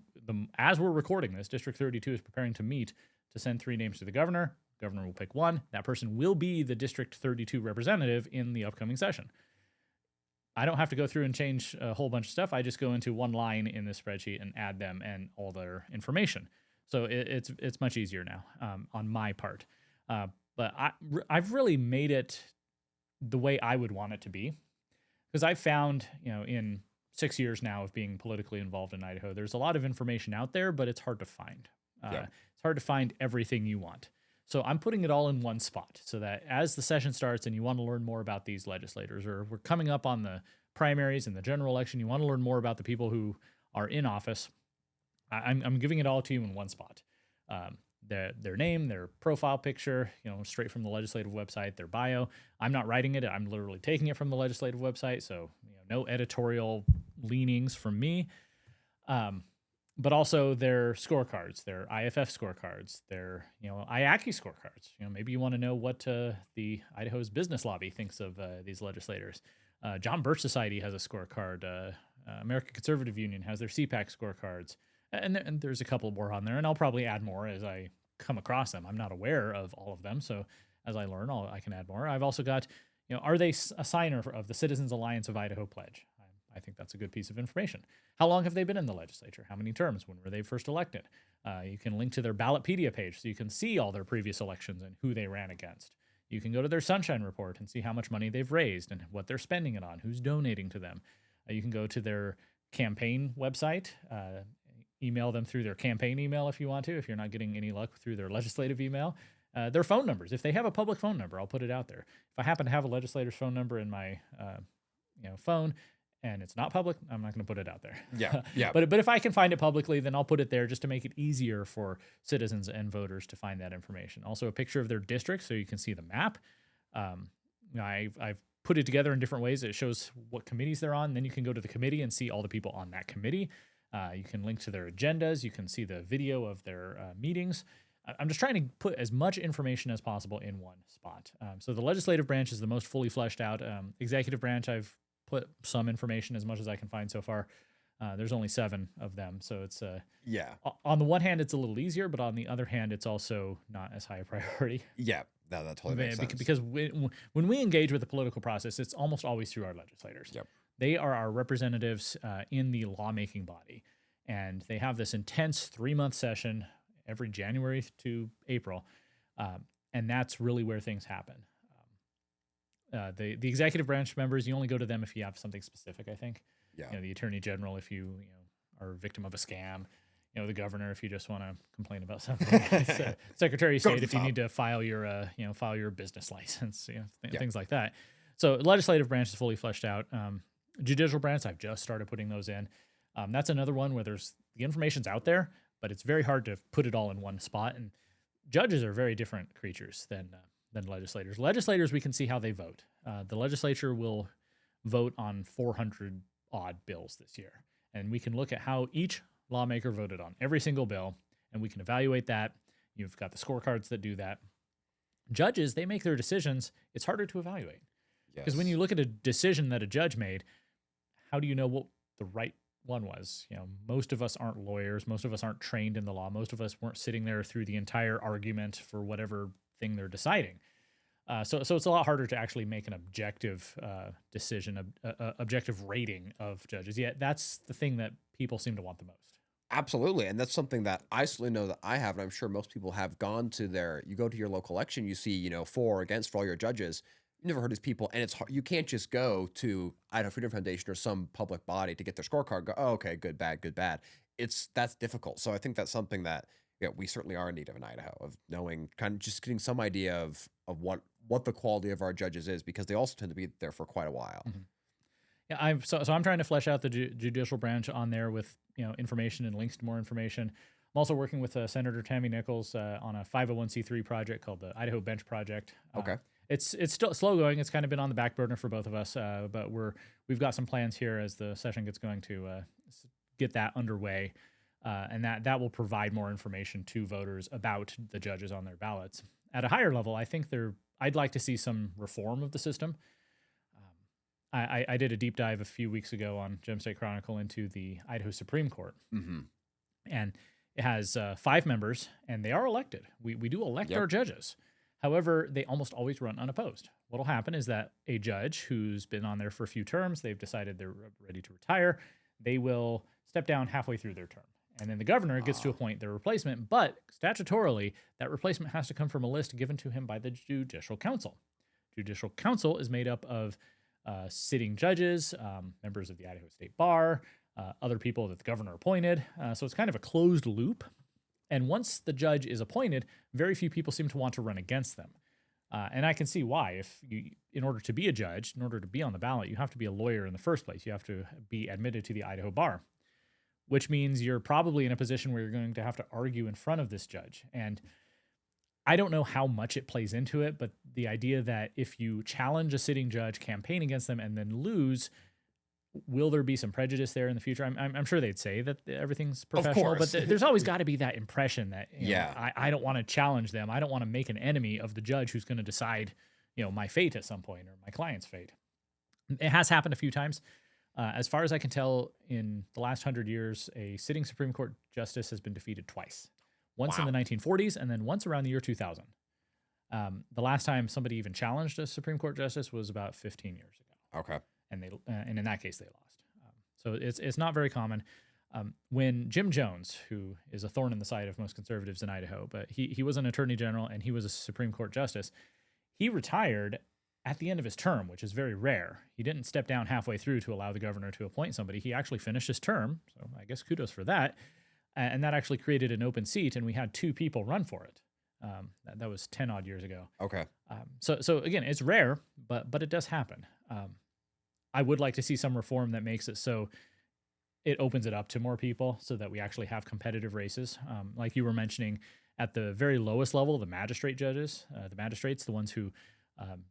as we're recording this, District 32 is preparing to meet to send 3 names to the governor. Governor will pick one. That person will be the District 32 representative in the upcoming session. I don't have to go through and change a whole bunch of stuff. I just go into one line in the spreadsheet and add them and all their information. So it's much easier now on my part. But I've really made it the way I would want it to be, because I've found, in 6 years now of being politically involved in Idaho, there's a lot of information out there, but it's hard to find. It's hard to find everything you want. So I'm putting it all in one spot so that as the session starts and you want to learn more about these legislators, or we're coming up on the primaries and the general election, you want to learn more about the people who are in office, I'm giving it all to you in one spot. Their name, their profile picture, straight from the legislative website, their bio. I'm not writing it. I'm literally taking it from the legislative website. So, no editorial leanings from me. But also their scorecards, their IFF scorecards, their, IACI scorecards. Maybe you want to know what the Idaho's business lobby thinks of these legislators. John Birch Society has a scorecard. American Conservative Union has their CPAC scorecards. And there's a couple more on there, and I'll probably add more as I come across them. I'm not aware of all of them. So as I learn, I can add more. I've also got, are they a signer of the Citizens Alliance of Idaho Pledge? I think that's a good piece of information. How long have they been in the legislature? How many terms? When were they first elected? You can link to their Ballotpedia page so you can see all their previous elections and who they ran against. You can go to their Sunshine Report and see how much money they've raised and what they're spending it on, who's donating to them. You can go to their campaign website, email them through their campaign email if you want to, if you're not getting any luck through their legislative email. Their phone numbers. If they have a public phone number, I'll put it out there. If I happen to have a legislator's phone number in my phone and it's not public, I'm not going to put it out there. Yeah. But if I can find it publicly, then I'll put it there just to make it easier for citizens and voters to find that information. Also, a picture of their district so you can see the map. I've put it together in different ways. It shows what committees they're on. Then you can go to the committee and see all the people on that committee. You can link to their agendas. You can see the video of their meetings. I'm just trying to put as much information as possible in one spot. So the legislative branch is the most fully fleshed out. Executive branch, I've put some information as much as I can find so far. There's only 7 of them. So it's, on the one hand, it's a little easier, but on the other hand, it's also not as high a priority. Yeah, that totally makes sense. Because when we engage with the political process, it's almost always through our legislators. Yep. They are our representatives in the lawmaking body. And they have this intense 3-month session every January to April. And that's really where things happen. The executive branch members, you only go to them if you have something specific, I think. Yeah. The attorney general, if you are a victim of a scam. The governor, if you just want to complain about something. Secretary of State, if you need to file your business license, things like that. So legislative branch is fully fleshed out. Judicial branch, I've just started putting those in. That's another one where the information's out there, but it's very hard to put it all in one spot. And judges are very different creatures than legislators. Legislators, we can see how they vote. The legislature will vote on 400 odd bills this year. And we can look at how each lawmaker voted on every single bill, and we can evaluate that. You've got the scorecards that do that. Judges, they make their decisions. It's harder to evaluate. Because when you look at a decision that a judge made, how do you know what the right one was? Most of us aren't lawyers. Most of us aren't trained in the law. Most of us weren't sitting there through the entire argument for whatever thing they're deciding. So it's a lot harder to actually make an objective decision, objective rating of judges. Yet that's the thing that people seem to want the most. Absolutely. And that's something that I certainly know that I have, and I'm sure most people have gone to you go to your local election, you see, for or against for all your judges. You've never heard these people, and it's hard. You can't just go to Idaho Freedom Foundation or some public body to get their scorecard. Go, oh, okay, good, bad, good, bad. That's difficult. So I think that's something that we certainly are in need of in Idaho, of knowing, kind of just getting some idea of what the quality of our judges is, because they also tend to be there for quite a while. Mm-hmm. Yeah, I'm trying to flesh out the judicial branch on there with information and links to more information. I'm also working with Senator Tammy Nichols on a 501c3 project called the Idaho Bench Project. Okay. It's still slow going. It's kind of been on the back burner for both of us, but we've got some plans here as the session gets going to get that underway, and that will provide more information to voters about the judges on their ballots. At a higher level, I think I'd like to see some reform of the system. I did a deep dive a few weeks ago on Gem State Chronicle into the Idaho Supreme Court, and it has 5 members, and they are elected. We do elect our judges. However, they almost always run unopposed. What'll happen is that a judge who's been on there for a few terms, they've decided they're ready to retire, they will step down halfway through their term. And then the governor gets to appoint their replacement, but statutorily, that replacement has to come from a list given to him by the Judicial Council. Judicial Council is made up of sitting judges, members of the Idaho State Bar, other people that the governor appointed. So it's kind of a closed loop. And once the judge is appointed, very few people seem to want to run against them. And I can see why. In order to be a judge, in order to be on the ballot, you have to be a lawyer in the first place. You have to be admitted to the Idaho Bar, which means you're probably in a position where you're going to have to argue in front of this judge. And I don't know how much it plays into it, but the idea that if you challenge a sitting judge, campaign against them, and then lose, will there be some prejudice there in the future? I'm sure they'd say that everything's professional, but there's always got to be that impression that I don't want to challenge them. I don't want to make an enemy of the judge who's going to decide my fate at some point, or my client's fate. It has happened a few times. As far as I can tell, in the last 100 years, a sitting Supreme Court justice has been defeated twice. once in Wow. the 1940s, and then once around the year 2000. The last time somebody even challenged a Supreme Court justice was about 15 years ago, Okay. and in that case they lost. So it's not very common. When Jim Jones, who is a thorn in the side of most conservatives in Idaho, but he was an attorney general and he was a Supreme Court justice, he retired at the end of his term, which is very rare. He didn't step down halfway through to allow the governor to appoint somebody. He actually finished his term, so I guess kudos for that. And that actually created an open seat, and we had 2 people run for it. That was 10 odd years ago. Okay. So again, it's rare, but it does happen. I would like to see some reform that makes it so it opens it up to more people, so that we actually have competitive races. Like you were mentioning, at the very lowest level, the magistrate judges, the magistrates, the ones who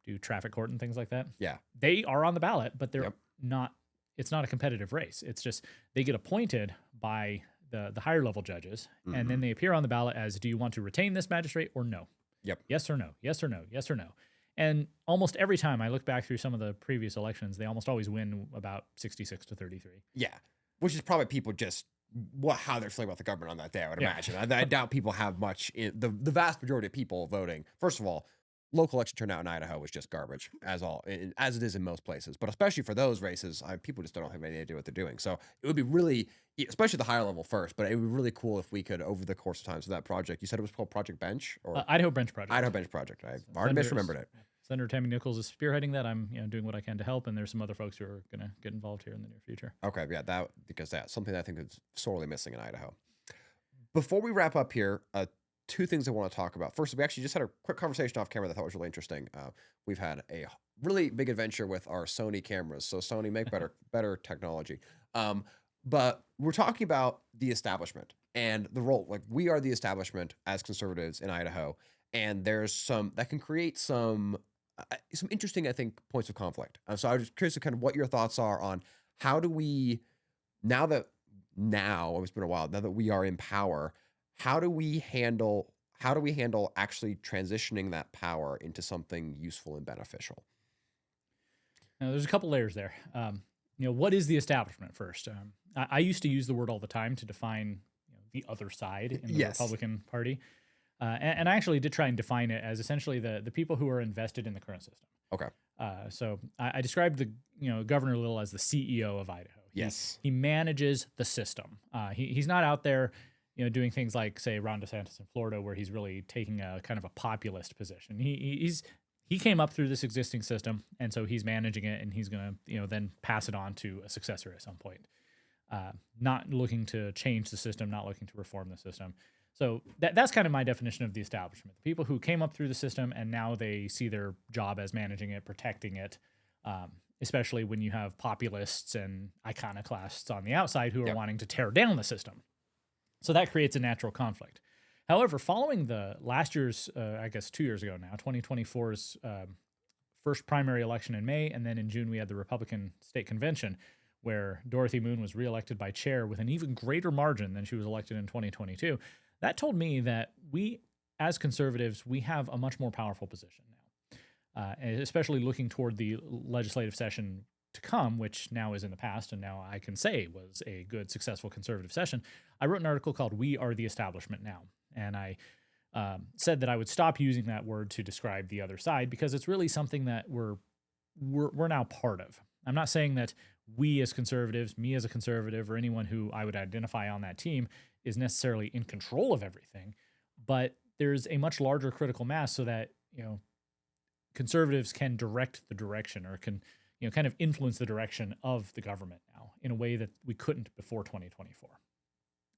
do traffic court and things like that. Yeah. They are on the ballot, but they're Yep. not. It's not a competitive race. It's just they get appointed by the higher level judges, and then they appear on the ballot as, do you want to retain this magistrate or no? Yep. Yes or no? Yes or no? Yes or no? And almost every time I look back through some of the previous elections, they almost always win about 66 to 33. Yeah. Which is probably people just how they're feeling about the government on that day, I would Yeah. imagine. I doubt people have much in the vast majority of people voting. First of all, local election turnout in Idaho was just garbage, as it is in most places. But especially for those races, people just don't have any idea what they're doing. So it would be really, especially the higher level first, but it would be really cool if we could, over the course of time, so that project, you said it was called Project Bench? Or Idaho Bench Project. Idaho Bench Project. I already misremembered it. Senator Tammy Nichols is spearheading that. I'm doing what I can to help, and there's some other folks who are going to get involved here in the near future. Okay, yeah, because that's something that I think is sorely missing in Idaho. Before we wrap up here, 2 things I want to talk about. First, we actually just had a quick conversation off camera that I thought was really interesting. We've had a really big adventure with our Sony cameras. So Sony, make better technology. But we're talking about the establishment and the role. Like, we are the establishment as conservatives in Idaho, and there's that can create some interesting, I think, points of conflict. So I was curious to kind of what your thoughts are on how do we, it's been a while, now that we are in power, how do we handle actually transitioning that power into something useful and beneficial? Now, there's a couple layers there. What is the establishment first? I used to use the word all the time to define the other side in the Yes. Republican Party. And I actually did try and define it as essentially the people who are invested in the current system. Okay. So I described the Governor Little as the CEO of Idaho. Yes. He manages the system. He's not out there doing things like, say, Ron DeSantis in Florida, where he's really taking a kind of a populist position. He came up through this existing system, and so he's managing it, and he's going to then pass it on to a successor at some point. Not looking to change the system, not looking to reform the system. So that's kind of my definition of the establishment. The people who came up through the system and now they see their job as managing it, protecting it, especially when you have populists and iconoclasts on the outside who are wanting to tear down the system. So that creates a natural conflict. However, following the last year's, 2 years ago now, 2024's first primary election in May, and then in June we had the Republican State Convention, where Dorothy Moon was reelected by chair with an even greater margin than she was elected in 2022. That told me that we, as conservatives, we have a much more powerful position now, and especially looking toward the legislative session to come, which now is in the past, and now I can say was a good, successful conservative session. I wrote an article called "We Are the Establishment Now," and I said that I would stop using that word to describe the other side because it's really something that we're now part of. I'm not saying that we as conservatives, me as a conservative, or anyone who I would identify on that team is necessarily in control of everything, but there's a much larger critical mass so that, conservatives can direct the direction or can, kind of influence the direction of the government now in a way that we couldn't before 2024.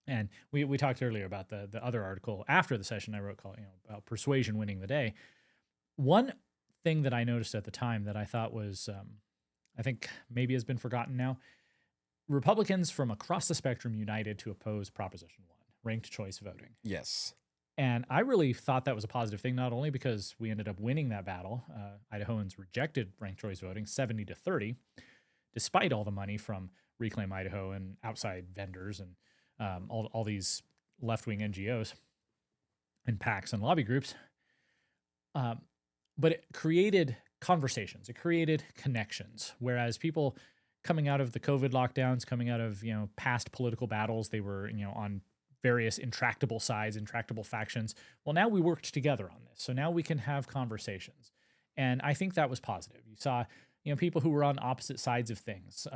And we talked earlier about the other article after the session I wrote called, about persuasion winning the day. One thing that I noticed at the time that I thought was, I think maybe has been forgotten now. Republicans from across the spectrum united to oppose Proposition 1, ranked choice voting. Yes. And I really thought that was a positive thing, not only because we ended up winning that battle. Idahoans rejected ranked choice voting 70 to 30, despite all the money from Reclaim Idaho and outside vendors and all these left-wing NGOs and PACs and lobby groups. But it created conversations. It created connections. Whereas people coming out of the COVID lockdowns, coming out of, past political battles, they were, on various intractable sides, intractable factions. Well, now we worked together on this. So now we can have conversations. And I think that was positive. You saw, people who were on opposite sides of things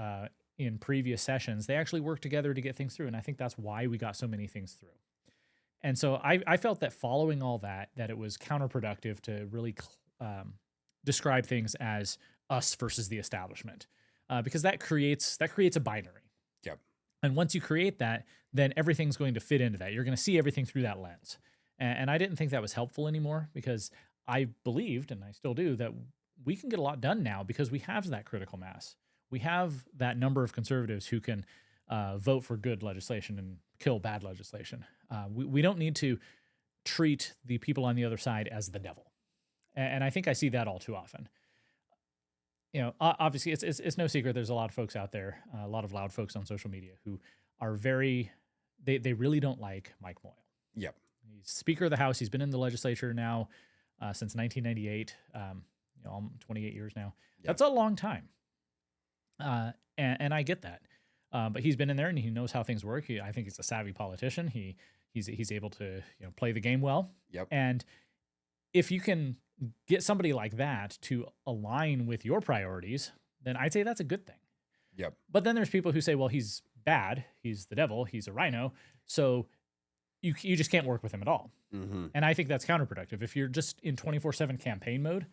in previous sessions, they actually worked together to get things through. And I think that's why we got so many things through. And so I felt that following all that it was counterproductive to really describe things as us versus the establishment, because that creates a binary. Yep. And once you create that, then everything's going to fit into that. You're going to see everything through that lens. And I didn't think that was helpful anymore, because I believed, and I still do, that we can get a lot done now because we have that critical mass. We have that number of conservatives who can vote for good legislation and kill bad legislation. We don't need to treat the people on the other side as the devil. And I think I see that all too often. Obviously it's no secret there's a lot of folks out there, a lot of loud folks on social media who are they really don't like Mike Moyle. Yep. He's Speaker of the House. He's been in the legislature now since 1998, 28 years now. Yep. That's a long time. And I get that. But he's been in there and he knows how things work. I think he's a savvy politician. He's able to play the game well. Yep. And if you can get somebody like that to align with your priorities, then I'd say that's a good thing. Yep. But then there's people who say, well, he's bad. He's the devil. He's a rhino. So you just can't work with him at all. Mm-hmm. And I think that's counterproductive. If you're just in 24/7 campaign mode,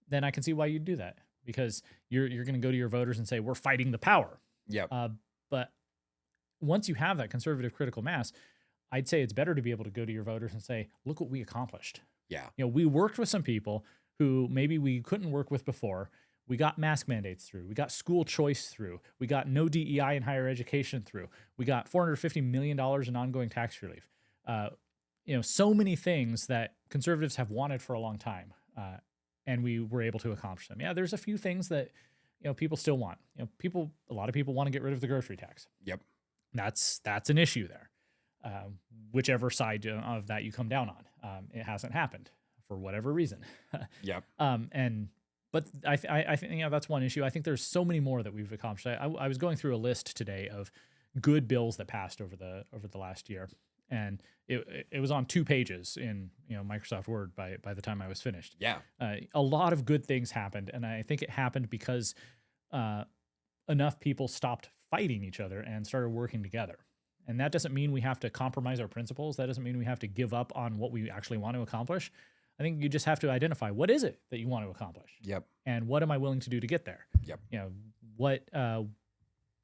then I can see why you'd do that, because you're going to go to your voters and say, we're fighting the power. Yep. But once you have that conservative critical mass, I'd say it's better to be able to go to your voters and say, look what we accomplished. Yeah. We worked with some people who maybe we couldn't work with before. We got mask mandates through. We got school choice through. We got no DEI in higher education through. We got $450 million in ongoing tax relief. So many things that conservatives have wanted for a long time, and we were able to accomplish them. Yeah, there's a few things that people still want. A lot of people want to get rid of the grocery tax. Yep. That's an issue there. Whichever side of that you come down on, it hasn't happened for whatever reason. Yep. But I think that's one issue. I think there's so many more that we've accomplished. I was going through a list today of good bills that passed over the last year, and it was on 2 pages in Microsoft Word by the time I was finished. Yeah. A lot of good things happened, and I think it happened because enough people stopped fighting each other and started working together. And that doesn't mean we have to compromise our principles. That doesn't mean we have to give up on what we actually want to accomplish. I think you just have to identify, what is it that you want to accomplish? Yep. And what am I willing to do to get there? Yep.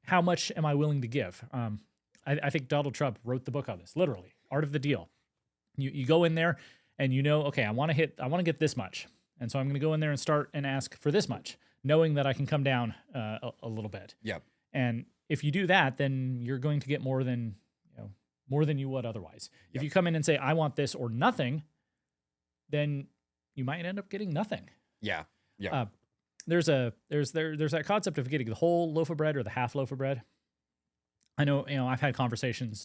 How much am I willing to give? I think Donald Trump wrote the book on this, literally, Art of the Deal. You go in there and okay, I want to get this much. And so I'm going to go in there and start and ask for this much, knowing that I can come down a little bit. Yep. And if you do that, then you're going to get more than you would otherwise. Yep. If you come in and say, I want this or nothing, then you might end up getting nothing. Yeah. Yeah. There's that concept of getting the whole loaf of bread or the half loaf of bread. I know, I've had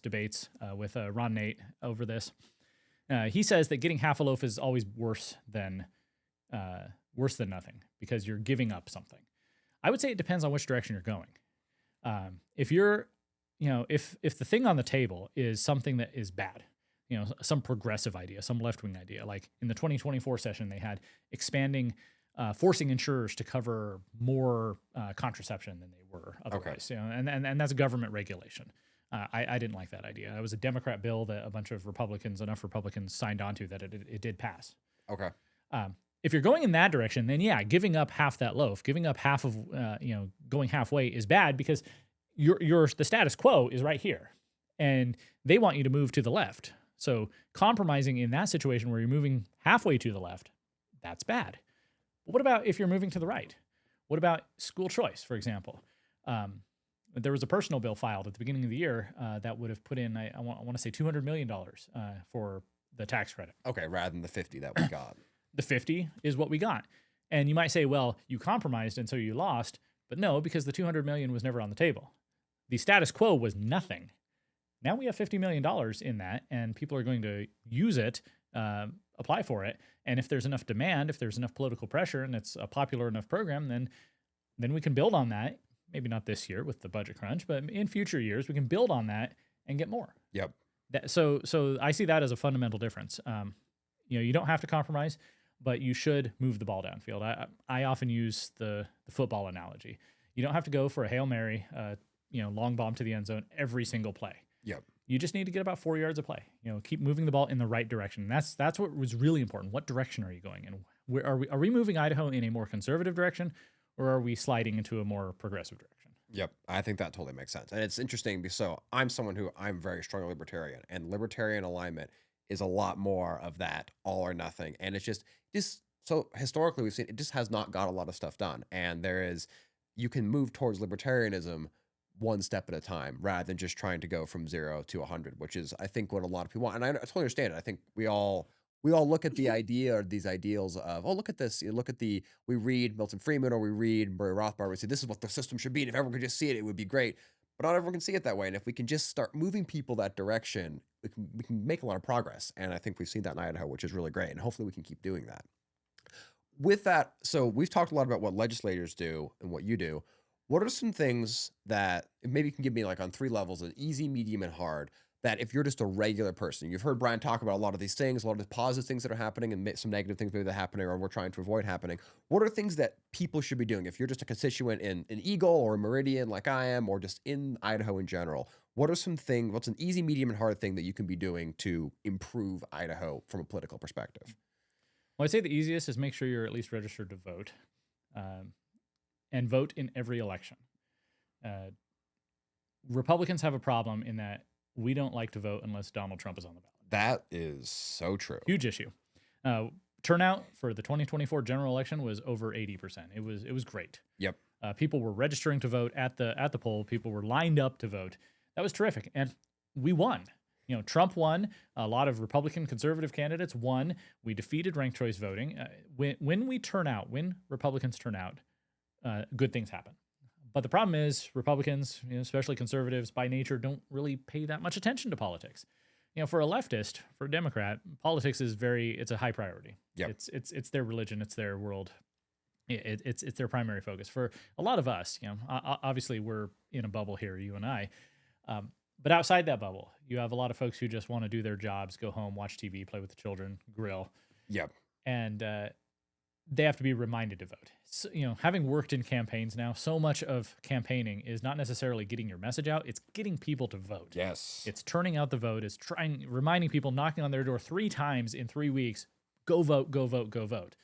debates with Ron Nate over this. He says that getting half a loaf is always worse than nothing, because you're giving up something. I would say it depends on which direction you're going. If you're, if the thing on the table is something that is bad, some progressive idea, some left-wing idea, like in the 2024 session, they had expanding, forcing insurers to cover more contraception than they were otherwise. Okay. And that's government regulation. I didn't like that idea. It was a Democrat bill that a bunch of enough Republicans signed onto that it did pass. Okay. If you're going in that direction, then yeah, giving up half that loaf, giving up half of, going halfway is bad, because the status quo is right here, and they want you to move to the left. So compromising in that situation where you're moving halfway to the left, that's bad. But what about if you're moving to the right? What about school choice, for example? There was a personal bill filed at the beginning of the year that would have put in, I want to say $200 million for the tax credit. Okay, rather than the 50 that we got. The 50 is what we got. And you might say, well, you compromised and so you lost. But no, because the $200 million was never on the table. The status quo was nothing. Now we have $50 million in that, and people are going to use it, apply for it. And if there's enough demand, if there's enough political pressure, and it's a popular enough program, then we can build on that. Maybe not this year with the budget crunch, but in future years, we can build on that and get more. Yep. So I see that as a fundamental difference. You don't have to compromise, but you should move the ball downfield. I often use the football analogy. You don't have to go for a Hail Mary, long bomb to the end zone every single play. Yep. You just need to get about 4 yards of play. Keep moving the ball in the right direction. That's what was really important. What direction are you going in? Where are we moving Idaho in a more conservative direction, or are we sliding into a more progressive direction? Yep, I think that totally makes sense. And it's interesting because I'm someone who I'm very strongly libertarian, and libertarian alignment is a lot more of that all or nothing. And it's just so historically we've seen it just has not got a lot of stuff done. And you can move towards libertarianism one step at a time rather than just trying to go from 0 to 100, which is I think what a lot of people want. And I totally understand it. I think we all look at the idea or these ideals of, oh, look at this. We read Milton Friedman or we read Murray Rothbard. We say, this is what the system should be. And if everyone could just see it, it would be great. But not everyone can see it that way. And if we can just start moving people that direction, we can make a lot of progress. And I think we've seen that in Idaho, which is really great. And hopefully we can keep doing that. With that, so we've talked a lot about what legislators do and what you do. What are some things that maybe you can give me like on 3 levels, an easy, medium, and hard, that if you're just a regular person, you've heard Brian talk about a lot of these things, a lot of the positive things that are happening and some negative things maybe that are happening or we're trying to avoid happening. What are things that people should be doing? If you're just a constituent in Eagle or Meridian like I am, or just in Idaho in general, what's an easy, medium, and hard thing that you can be doing to improve Idaho from a political perspective? Well, I'd say the easiest is make sure you're at least registered to vote. And vote in every election. Republicans have a problem in that we don't like to vote unless Donald Trump is on the ballot. That is so true. Huge issue. Turnout for the 2024 general election was over 80%. It was great. Yep. People were registering to vote at the poll. People were lined up to vote. That was terrific, and we won. Trump won. A lot of Republican conservative candidates won. We defeated ranked choice voting. When Republicans turn out, good things happen. But the problem is Republicans, especially conservatives by nature, don't really pay that much attention to politics. For a leftist, for a Democrat, politics is it's a high priority. Yep. It's their religion, it's their world. It's their primary focus. For a lot of us, obviously we're in a bubble here, you and I. But outside that bubble, you have a lot of folks who just want to do their jobs, go home, watch TV, play with the children, grill. Yep. And they have to be reminded to vote. So, having worked in campaigns now, so much of campaigning is not necessarily getting your message out. It's getting people to vote. Yes. It's turning out the vote. It's reminding people, knocking on their door 3 times in 3 weeks, go vote, go vote, go vote.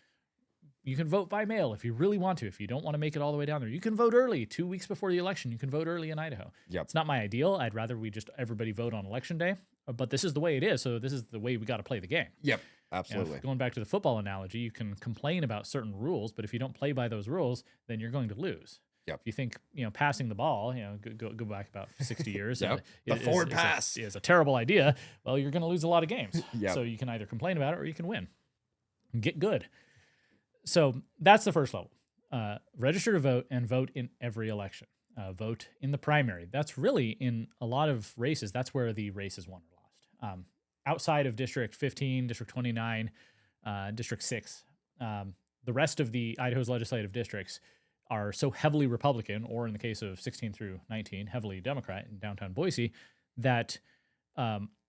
You can vote by mail if you really want to. If you don't want to make it all the way down there, you can vote early. 2 weeks before the election, you can vote early in Idaho. Yep. It's not my ideal. I'd rather everybody vote on election day, but this is the way it is. So this is the way we got to play the game. Yep. Absolutely. Going back to the football analogy, you can complain about certain rules, but if you don't play by those rules, then you're going to lose. Yep. If you think, passing the ball, go back about 60 years. Yep. The forward pass is a terrible idea. Well, you're going to lose a lot of games. Yep. So you can either complain about it or you can win. Get good. So that's the first level. Register to vote and vote in every election. Vote in the primary. That's really in a lot of races. That's where the race is won or lost. Outside of District 15, District 29, District 6, the rest of the Idaho's legislative districts are so heavily Republican, or in the case of 16 through 19, heavily Democrat in downtown Boise, that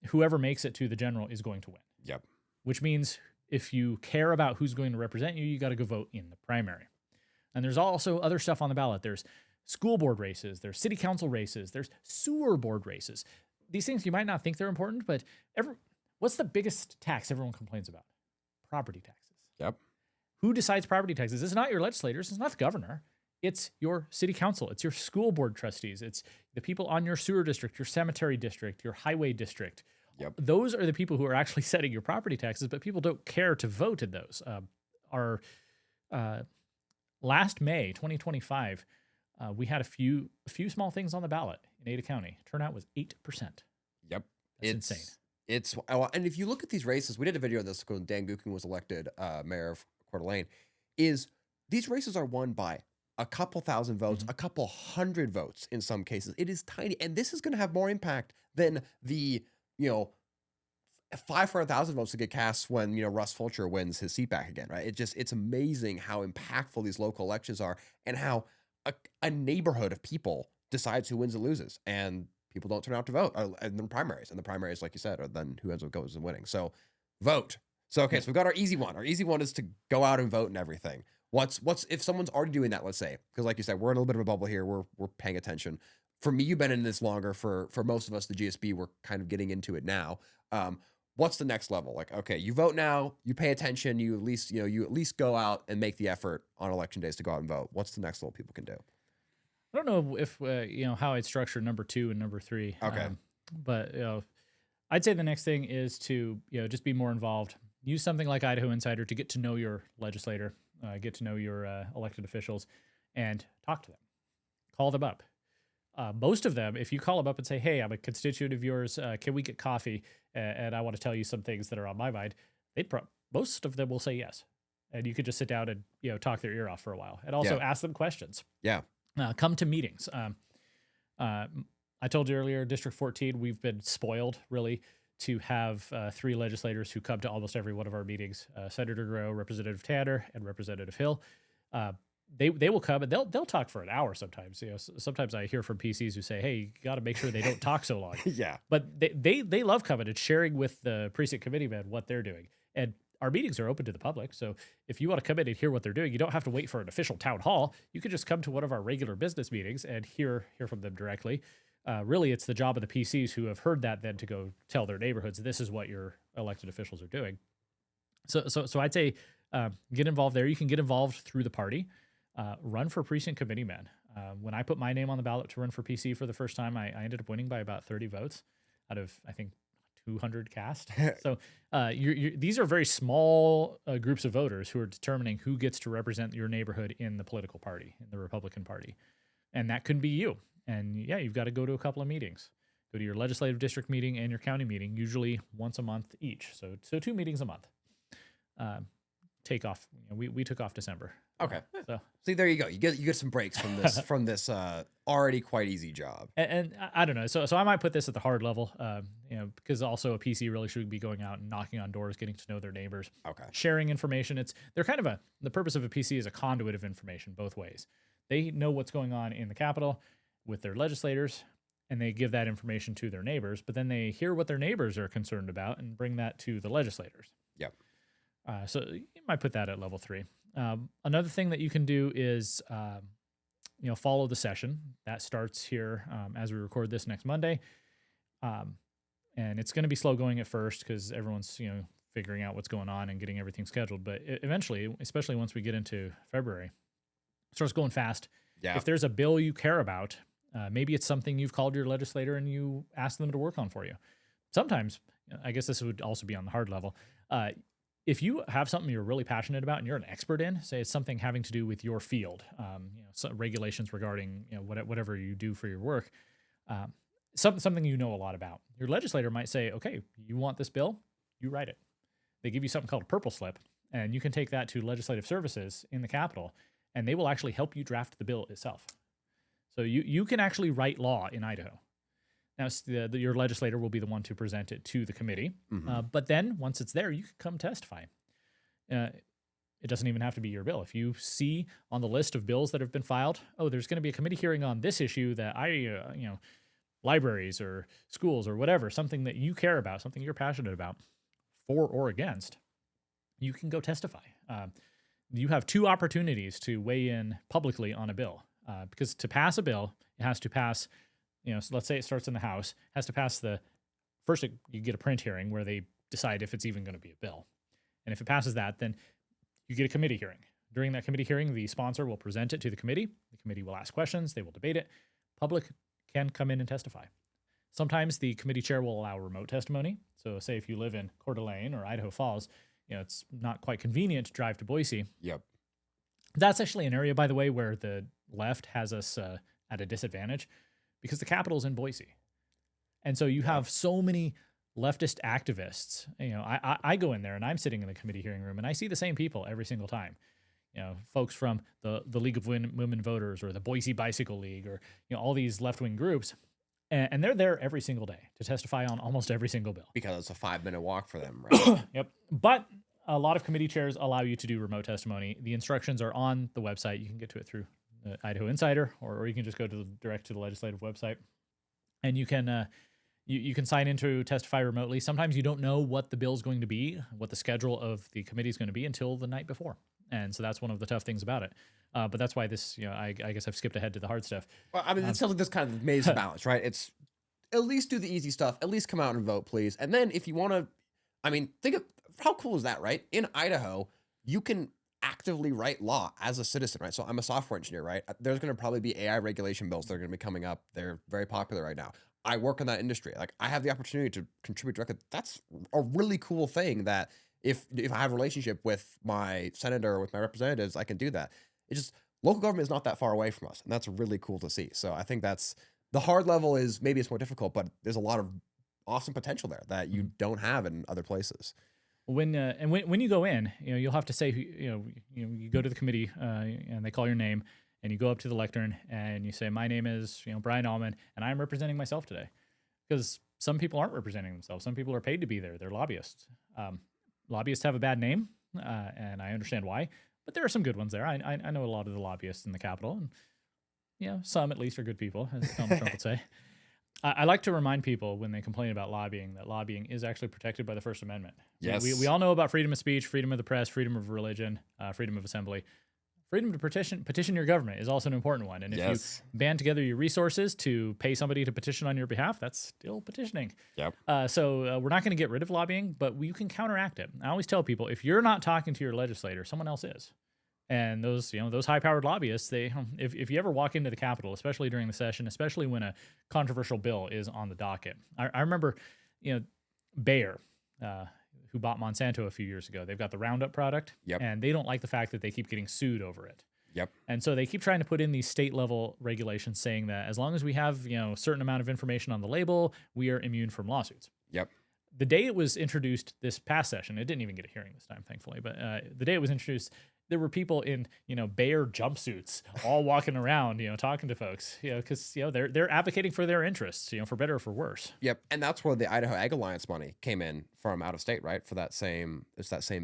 whoever makes it to the general is going to win. Yep. Which means if you care about who's going to represent you, you got to go vote in the primary. And there's also other stuff on the ballot. There's school board races, there's city council races, there's sewer board races. These things you might not think they're important, but what's the biggest tax everyone complains about? Property taxes. Yep. Who decides property taxes? It's not your legislators. It's not the governor. It's your city council. It's your school board trustees. It's the people on your sewer district, your cemetery district, your highway district. Yep. Those are the people who are actually setting your property taxes, but people don't care to vote in those. Last May 2025, we had a few small things on the ballot in Ada County. Turnout was 8%. Yep. That's insane. And if you look at these races, we did a video of this when Dan Gookin was elected mayor of Coeur d'Alene, is these races are won by a couple thousand votes, a couple hundred votes in some cases. It is tiny. And this is going to have more impact than the, 500,000 votes to get cast when, Russ Fulcher wins his seat back again, right? It's amazing how impactful these local elections are and how a neighborhood of people decides who wins and loses. And people don't turn out to vote in the primaries. And the primaries, like you said, are then who ends up goes and winning. So vote. So, okay, so we've got our easy one. Our easy one is to go out and vote and everything. What's if someone's already doing that, let's say, because like you said, we're in a little bit of a bubble here. We're paying attention. For me, you've been in this longer. For most of us, the GSB, we're kind of getting into it now. What's the next level? Like, okay, you vote now, you pay attention, you at least go out and make the effort on election days to go out and vote. What's the next level people can do? I don't know if how I'd structure number 2 and number 3. Okay. But I'd say the next thing is to just be more involved. Use something like Idaho Insider to get to know your legislator, get to know your elected officials, and talk to them. Call them up. Most of them, if you call them up and say, "Hey, I'm a constituent of yours. Can we get coffee? And I want to tell you some things that are on my mind," most of them will say yes. And you could just sit down and talk their ear off for a while, and also ask them questions. Yeah. Come to meetings. I told you earlier, District 14, we've been spoiled really to have 3 legislators who come to almost every one of our meetings: Senator Grow, Representative Tanner, and Representative Hill. They will come and they'll talk for an hour sometimes. Sometimes I hear from PCs who say, "Hey, you got to make sure they don't talk so long." Yeah. But they love coming and sharing with the precinct committeemen what they're doing. And our meetings are open to the public. So if you want to come in and hear what they're doing, you don't have to wait for an official town hall. You could just come to one of our regular business meetings and hear from them directly. Really, it's the job of the PCs who have heard that then to go tell their neighborhoods, this is what your elected officials are doing. So I'd say get involved there. You can get involved through the party. Run for precinct committeeman. When I put my name on the ballot to run for PC for the first time, I ended up winning by about 30 votes out of, I think, 200 cast. So these are very small groups of voters who are determining who gets to represent your neighborhood in the political party, in the Republican Party. And that could be you. And you've got to go to a couple of meetings. Go to your legislative district meeting and your county meeting, usually once a month each. So 2 meetings a month. Take off. We took off December. Okay. So see, there you go. You get some breaks from this already quite easy job. And I don't know. So I might put this at the hard level, because also a PC really should be going out and knocking on doors, getting to know their neighbors. Okay. Sharing information. They're kind of the purpose of a PC is a conduit of information both ways. They know what's going on in the Capitol with their legislators, and they give that information to their neighbors, but then they hear what their neighbors are concerned about and bring that to the legislators. Yep. So you might put that at level 3. Another thing that you can do is, follow the session. That starts here as we record this next Monday. And it's going to be slow going at first because everyone's, figuring out what's going on and getting everything scheduled. But eventually, especially once we get into February, it starts going fast. Yeah. If there's a bill you care about, maybe it's something you've called your legislator and you ask them to work on for you. Sometimes, I guess this would also be on the hard level, if you have something you're really passionate about and you're an expert in, say it's something having to do with your field, regulations regarding whatever you do for your work, something you know a lot about, your legislator might say, "Okay, you want this bill? You write it." They give you something called a purple slip, and you can take that to legislative services in the Capitol, and they will actually help you draft the bill itself. So you can actually write law in Idaho. Now, your legislator will be the one to present it to the committee. Mm-hmm. But then once it's there, you can come testify. It doesn't even have to be your bill. If you see on the list of bills that have been filed, there's going to be a committee hearing on this issue that libraries or schools or whatever, something that you care about, something you're passionate about, for or against, you can go testify. You have 2 opportunities to weigh in publicly on a bill. Because to pass a bill, it has to pass... so let's say it starts in the House, has to pass first you get a print hearing where they decide if it's even going to be a bill. And if it passes that, then you get a committee hearing. During that committee hearing, the sponsor will present it to the committee. The committee will ask questions. They will debate it. Public can come in and testify. Sometimes the committee chair will allow remote testimony. So say if you live in Coeur d'Alene or Idaho Falls, it's not quite convenient to drive to Boise. Yep. That's actually an area, by the way, where the left has us at a disadvantage, because the Capitol's in Boise. And so you have so many leftist activists. I go in there and I'm sitting in the committee hearing room and I see the same people every single time. Folks from the League of Women Voters or the Boise Bicycle League or, all these left-wing groups. And they're there every single day to testify on almost every single bill. Because it's a 5-minute walk for them, right? Yep. But a lot of committee chairs allow you to do remote testimony. The instructions are on the website. You can get to it through Idaho Insider, or you can just go direct to the legislative website. and you can you can sign in to testify remotely. Sometimes you don't know what the bill is going to be, what the schedule of the committee is going to be until the night before, and so that's one of the tough things about it. But that's why this, I guess I've skipped ahead to the hard stuff. Well, I mean, it sounds like this kind of maze of balance, right? It's at least do the easy stuff. At least come out and vote, please. And then if you want to, I mean, think of how cool is that, right? In Idaho, you can actively write law as a citizen, right? So I'm a software engineer, right? There's going to probably be AI regulation bills that are going to be coming up. They're very popular right now. I work in that industry. Like I have the opportunity to contribute directly. That's a really cool thing that if I have a relationship with my senator or with my representatives, I can do that. It's just local government is not that far away from us. And that's really cool to see. So I think that's the hard level is maybe it's more difficult, but there's a lot of awesome potential there that you don't have in other places. When you go in, you'll have to say you go to the committee and they call your name, and you go up to the lectern and you say, my name is Brian Almon, and I'm representing myself today, because some people aren't representing themselves. Some people are paid to be there. They're lobbyists. Lobbyists have a bad name, and I understand why, but there are some good ones there. I know a lot of the lobbyists in the Capitol, and some at least are good people, as Donald Trump would say. I like to remind people when they complain about lobbying that lobbying is actually protected by the First Amendment. Yes. We all know about freedom of speech, freedom of the press, freedom of religion, freedom of assembly. Freedom to petition your government is also an important one. And if you band together your resources to pay somebody to petition on your behalf, that's still petitioning. Yep. So we're not going to get rid of lobbying, but you can counteract it. I always tell people, if you're not talking to your legislator, someone else is. And those high-powered lobbyists, if you ever walk into the Capitol, especially during the session, especially when a controversial bill is on the docket. I remember, Bayer, who bought Monsanto a few years ago. They've got the Roundup product, and they don't like the fact that they keep getting sued over it. Yep. And so they keep trying to put in these state-level regulations saying that as long as we have a certain amount of information on the label, we are immune from lawsuits. Yep. The day it was introduced this past session, it didn't even get a hearing this time, thankfully, but the day it was introduced, there were people in, Bayer jumpsuits all walking around, talking to folks, because, they're advocating for their interests, for better or for worse. Yep. And that's where the Idaho Ag Alliance money came in from out of state, right? For that same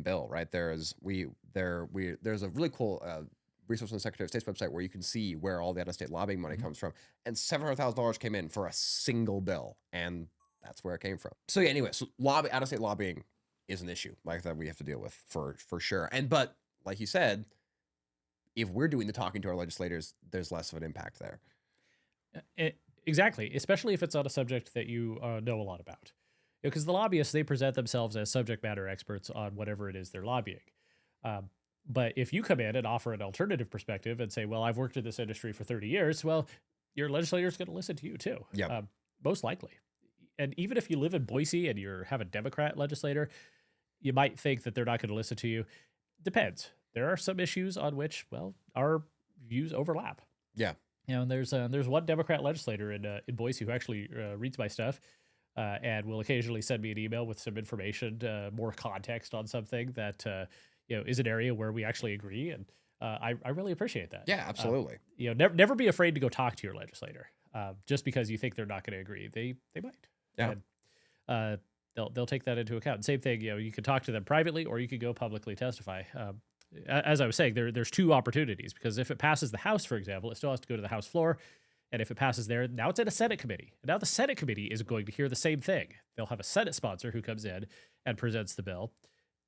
bill, right? There's a really cool resource on the Secretary of State's website where you can see where all the out-of-state lobbying money comes from. And $700,000 came in for a single bill. And that's where it came from. So yeah, anyway, so out-of-state lobbying is an issue like that we have to deal with for sure. But like you said, if we're doing the talking to our legislators, there's less of an impact there. Exactly, especially if it's on a subject that you know a lot about. Because the lobbyists, they present themselves as subject matter experts on whatever it is they're lobbying. But if you come in and offer an alternative perspective and say, well, I've worked in this industry for 30 years, well, your legislator's going to listen to you too. Yep. Most likely. And even if you live in Boise and you have a Democrat legislator, you might think that they're not going to listen to you. Depends. There are some issues on which, well, our views overlap. Yeah. And there's one Democrat legislator in Boise who actually reads my stuff and will occasionally send me an email with some information, more context on something that is an area where we actually agree, and I really appreciate that. Yeah, absolutely. Never be afraid to go talk to your legislator just because you think they're not going to agree. They might. Yeah. And, they'll take that into account. Same thing, you could talk to them privately or you could go publicly testify. As I was saying, there's two opportunities, because if it passes the House, for example, it still has to go to the House floor. And if it passes there, now it's in a Senate committee. And now the Senate committee is going to hear the same thing. They'll have a Senate sponsor who comes in and presents the bill,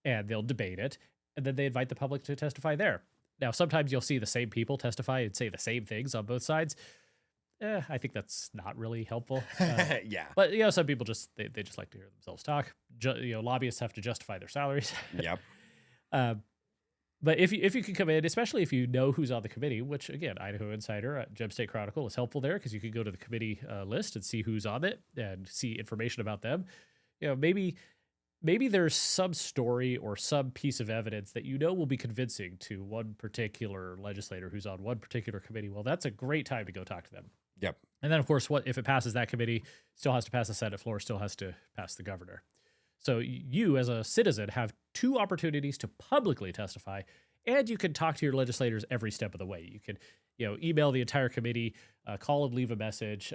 and they'll debate it, and then they invite the public to testify there. Now, sometimes you'll see the same people testify and say the same things on both sides. I think that's not really helpful. Yeah. But, some people they just like to hear themselves talk. Lobbyists have to justify their salaries. Yep. But if you can come in, especially if you know who's on the committee, which, again, Idaho Insider at Gem State Chronicle is helpful there, because you can go to the committee list and see who's on it and see information about them. Maybe there's some story or some piece of evidence that will be convincing to one particular legislator who's on one particular committee. Well, that's a great time to go talk to them. Yep. And then, of course, if it passes that committee, still has to pass the Senate floor, still has to pass the governor. So you, as a citizen, have two opportunities to publicly testify, and you can talk to your legislators every step of the way. You can, email the entire committee, call and leave a message,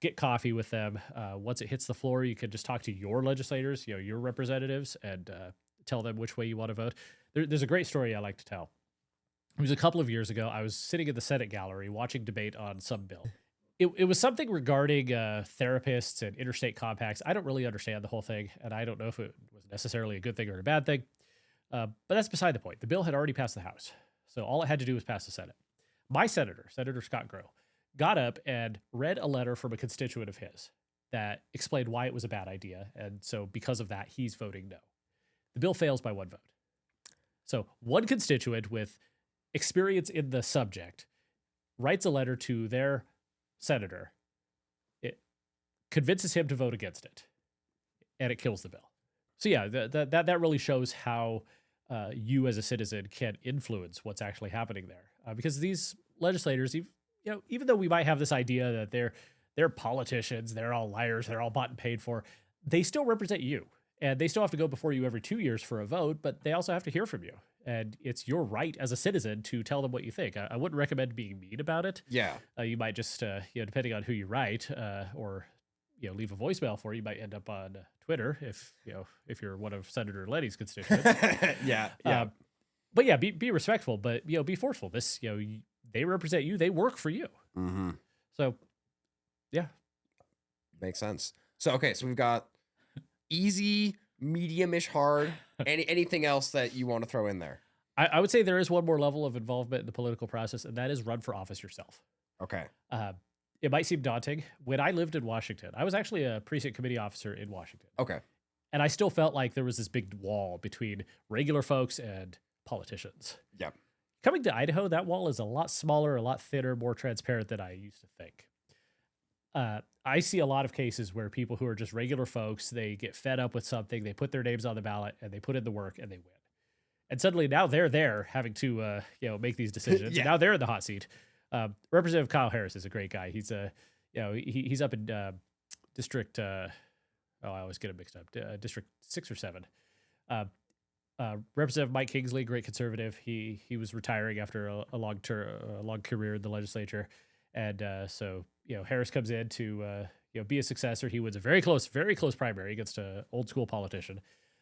get coffee with them. Once it hits the floor, you can just talk to your legislators, your representatives, and tell them which way you want to vote. There's a great story I like to tell. It was a couple of years ago. I was sitting in the Senate gallery watching debate on some bill. It was something regarding therapists and interstate compacts. I don't really understand the whole thing, and I don't know if it was necessarily a good thing or a bad thing. But that's beside the point. The bill had already passed the House, so all it had to do was pass the Senate. My senator, Senator Scott Grow, got up and read a letter from a constituent of his that explained why it was a bad idea, and so because of that, he's voting no. The bill fails by one vote. So one constituent with experience in the subject writes a letter to their senator. It convinces him to vote against it, and it kills the bill. So yeah, that really shows how you as a citizen can influence what's actually happening there, because these legislators, even though we might have this idea that they're politicians, they're all liars, they're all bought and paid for, they still represent you, and they still have to go before you every 2 years for a vote, but they also have to hear from you. And it's your right as a citizen to tell them what you think. I wouldn't recommend being mean about it. Yeah. You might just, depending on who you write, or leave a voicemail for, you might end up on Twitter if you're one of Senator Lenny's constituents. Yeah. But yeah, be respectful, but be forceful. This, they represent you. They work for you. Mm-hmm. So, yeah, makes sense. So okay, so we've got easy, medium-ish, hard. Anything else that you want to throw in there? I would say there is one more level of involvement in the political process, and that is run for office yourself. Okay. It might seem daunting. When I lived in Washington, I was actually a precinct committee officer in Washington. Okay. And I still felt like there was this big wall between regular folks and politicians. Yeah. Coming to Idaho, that wall is a lot smaller, a lot thinner, more transparent than I used to think. I see a lot of cases where people who are just regular folks, they get fed up with something, they put their names on the ballot, and they put in the work, and they win. And suddenly now they're there having to make these decisions. Yeah. And now they're in the hot seat. Representative Kyle Harris is a great guy. He's he's up in District. I always get it mixed up. District 6 or 7. Representative Mike Kingsley, great conservative. He was retiring after a long career in the legislature, and so Harris comes in to be a successor. He wins a very close primary against an old school politician.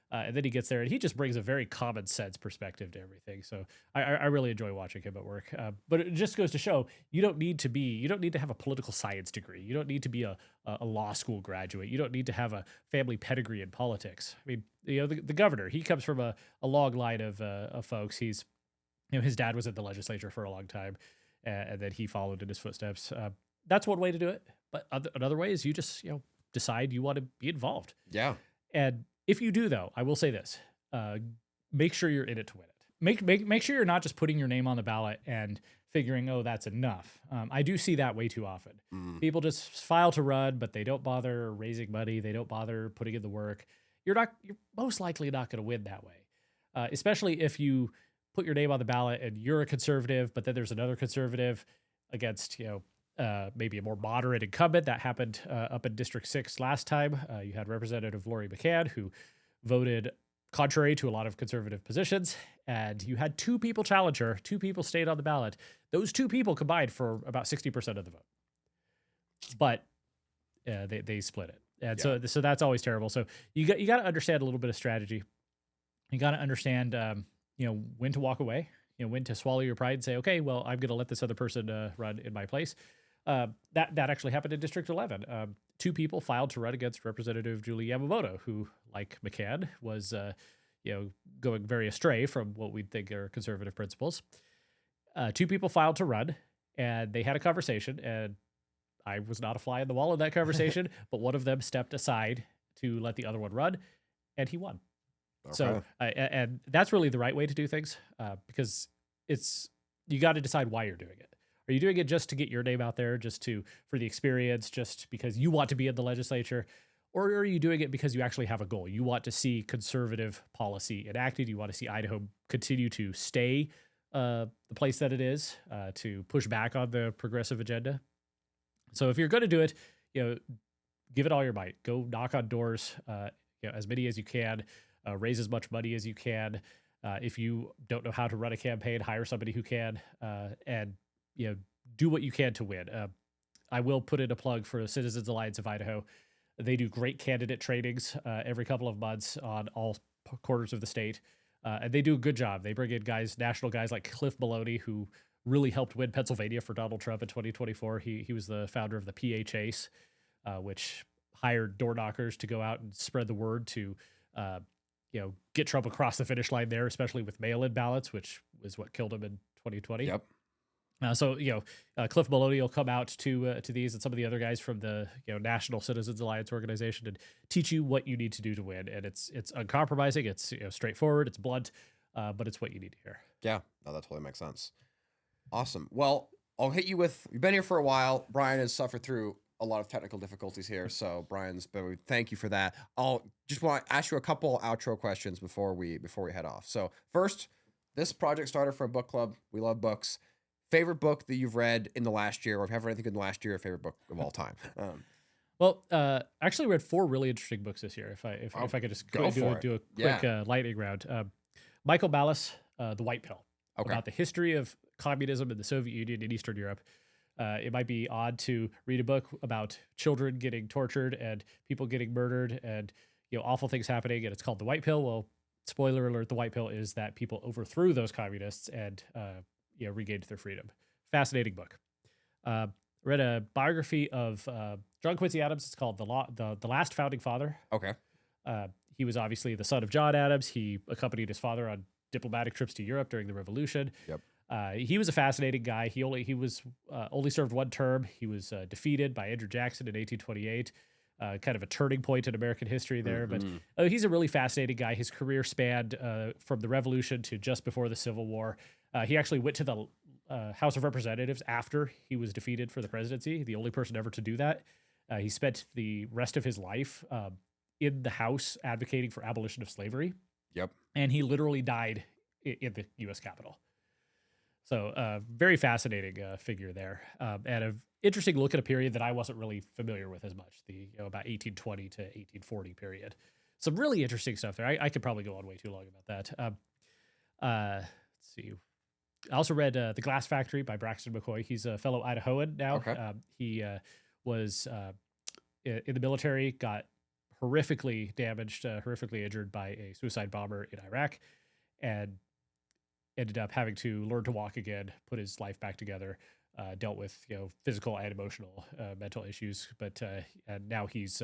And then he gets there, and he just brings a very common sense perspective to everything. So I really enjoy watching him at work. But it just goes to show you don't need to have a political science degree. You don't need to be a law school graduate. You don't need to have a family pedigree in politics. I mean, the governor, he comes from a long line of folks. He's, his dad was in the legislature for a long time, and then he followed in his footsteps. That's one way to do it. But another way is you just decide you want to be involved. Yeah. And if you do, though, I will say this: make sure you're in it to win it. Make sure you're not just putting your name on the ballot and figuring, oh, that's enough. I do see that way too often. People just file to run, but they don't bother raising money. They don't bother putting in the work. You're most likely not going to win that way, especially if you put your name on the ballot and you're a conservative, but then there's another conservative against maybe a more moderate incumbent. That happened up in District 6 last time. You had Representative Lori McCann, who voted contrary to a lot of conservative positions, and you had 2 people challenge her. 2 people stayed on the ballot. Those 2 people combined for about 60% of the vote, but they split it, and so that's always terrible. So you got to understand a little bit of strategy. You got to understand when to walk away. When to swallow your pride and say, okay, well, I'm going to let this other person run in my place. That actually happened in District 11. 2 people filed to run against Representative Julie Yamamoto, who, like McCann, was going very astray from what we'd think are conservative principles. 2 people filed to run, and they had a conversation, and I was not a fly on the wall in that conversation, but one of them stepped aside to let the other one run, and he won. Okay. So, and that's really the right way to do things, because you got to decide why you're doing it. Are you doing it just to get your name out there, for the experience, just because you want to be in the legislature? Or are you doing it because you actually have a goal? You want to see conservative policy enacted. You want to see Idaho continue to stay the place that it is, to push back on the progressive agenda. So if you're going to do it, give it all your might. Go knock on doors, as many as you can, raise as much money as you can. If you don't know how to run a campaign, hire somebody who can, and do what you can to win. I will put in a plug for the Citizens Alliance of Idaho. They do great candidate trainings every couple of months on all quarters of the state, and they do a good job. They bring in national guys like Cliff Maloney, who really helped win Pennsylvania for Donald Trump in 2024. He was the founder of the PA Chase, which hired door knockers to go out and spread the word to, get Trump across the finish line there, especially with mail-in ballots, which is what killed him in 2020. Yep. Cliff Maloney will come out to these and some of the other guys from the National Citizens Alliance organization and teach you what you need to do to win. And it's uncompromising. It's straightforward. It's blunt, but it's what you need to hear. Yeah, no, that totally makes sense. Awesome. Well, I'll hit you with. You've been here for a while. Brian has suffered through a lot of technical difficulties here, so thank you for that. I'll just want to ask you a couple outro questions before we head off. So first, this project started for a book club. We love books. Favorite book that you've read in the last year, or if you have read anything in the last year, favorite book of all time? Actually read 4 really interesting books this year. If I could just do a quick lightning round. Michael Ballas, The White Pill, about the history of communism in the Soviet Union and Eastern Europe. It might be odd to read a book about children getting tortured and people getting murdered and awful things happening, and it's called The White Pill. Well, spoiler alert: the White Pill is that people overthrew those communists and regained their freedom. Fascinating book. Read a biography of John Quincy Adams. It's called The Last Founding Father. Okay. He was obviously the son of John Adams. He accompanied his father on diplomatic trips to Europe during the Revolution. Yep. He was a fascinating guy. He only served 1 term. He was defeated by Andrew Jackson in 1828. Kind of a turning point in American history there. Mm-hmm. But he's a really fascinating guy. His career spanned from the Revolution to just before the Civil War. He actually went to the House of Representatives after he was defeated for the presidency, the only person ever to do that. He spent the rest of his life in the House advocating for abolition of slavery. Yep. And he literally died in the U.S. Capitol. So very fascinating figure there, and an interesting look at a period that I wasn't really familiar with as much, the about 1820 to 1840 period. Some really interesting stuff there. I could probably go on way too long about that. Let's see. I also read The Glass Factory by Braxton McCoy. He's a fellow Idahoan now. Okay. He was in the military, got horrifically damaged, horrifically injured by a suicide bomber in Iraq, and ended up having to learn to walk again, put his life back together, dealt with physical and emotional mental issues. But and now he's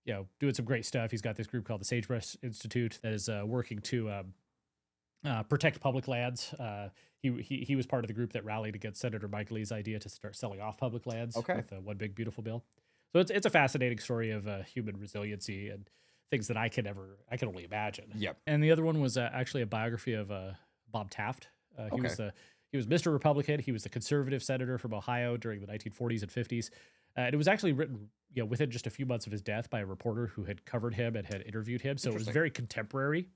doing some great stuff. He's got this group called the Sagebrush Institute that is working to protect public lands. He was part of the group that rallied against Senator Mike Lee's idea to start selling off public lands with the One Big Beautiful Bill. So it's a fascinating story of human resiliency and things that I can only imagine. Yep. And the other one was actually a biography of Bob Taft. He was Mr. Republican. He was the conservative senator from Ohio during the 1940s and 50s. And it was actually written within just a few months of his death by a reporter who had covered him and had interviewed him. So it was very contemporary.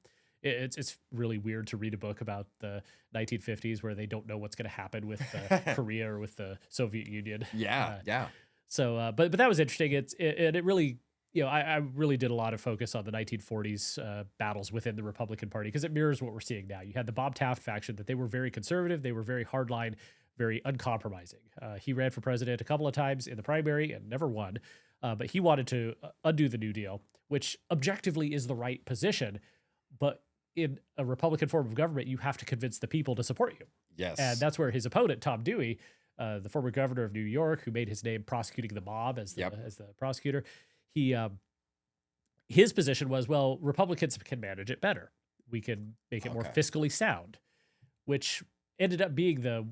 It's really weird to read a book about the 1950s where they don't know what's going to happen with Korea or with the Soviet Union. Yeah. So, but that was interesting. It really, I really did a lot of focus on the 1940s battles within the Republican Party because it mirrors what we're seeing now. You had the Bob Taft faction that they were very conservative, they were very hardline, very uncompromising. He ran for president a couple of times in the primary and never won, but he wanted to undo the New Deal, which objectively is the right position, but in a Republican form of government, you have to convince the people to support you. Yes. And that's where his opponent, Tom Dewey, the former governor of New York, who made his name prosecuting the mob as the prosecutor, his position was, well, Republicans can manage it better. We can make it more fiscally sound, which ended up being the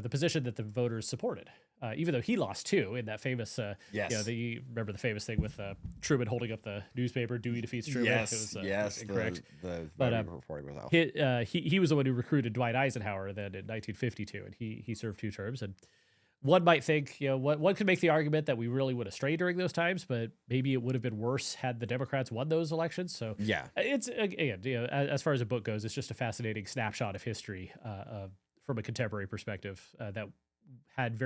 position that the voters supported. Even though he lost too in that famous, remember the famous thing with Truman holding up the newspaper, Dewey defeats Truman. Yes, it was incorrect. The reporting was off. He was the one who recruited Dwight Eisenhower then in 1952, and he served 2 terms. And one might think, one could make the argument that we really would have strayed during those times, but maybe it would have been worse had the Democrats won those elections. So yeah, it's again, as far as a book goes, it's just a fascinating snapshot of history from a contemporary perspective that had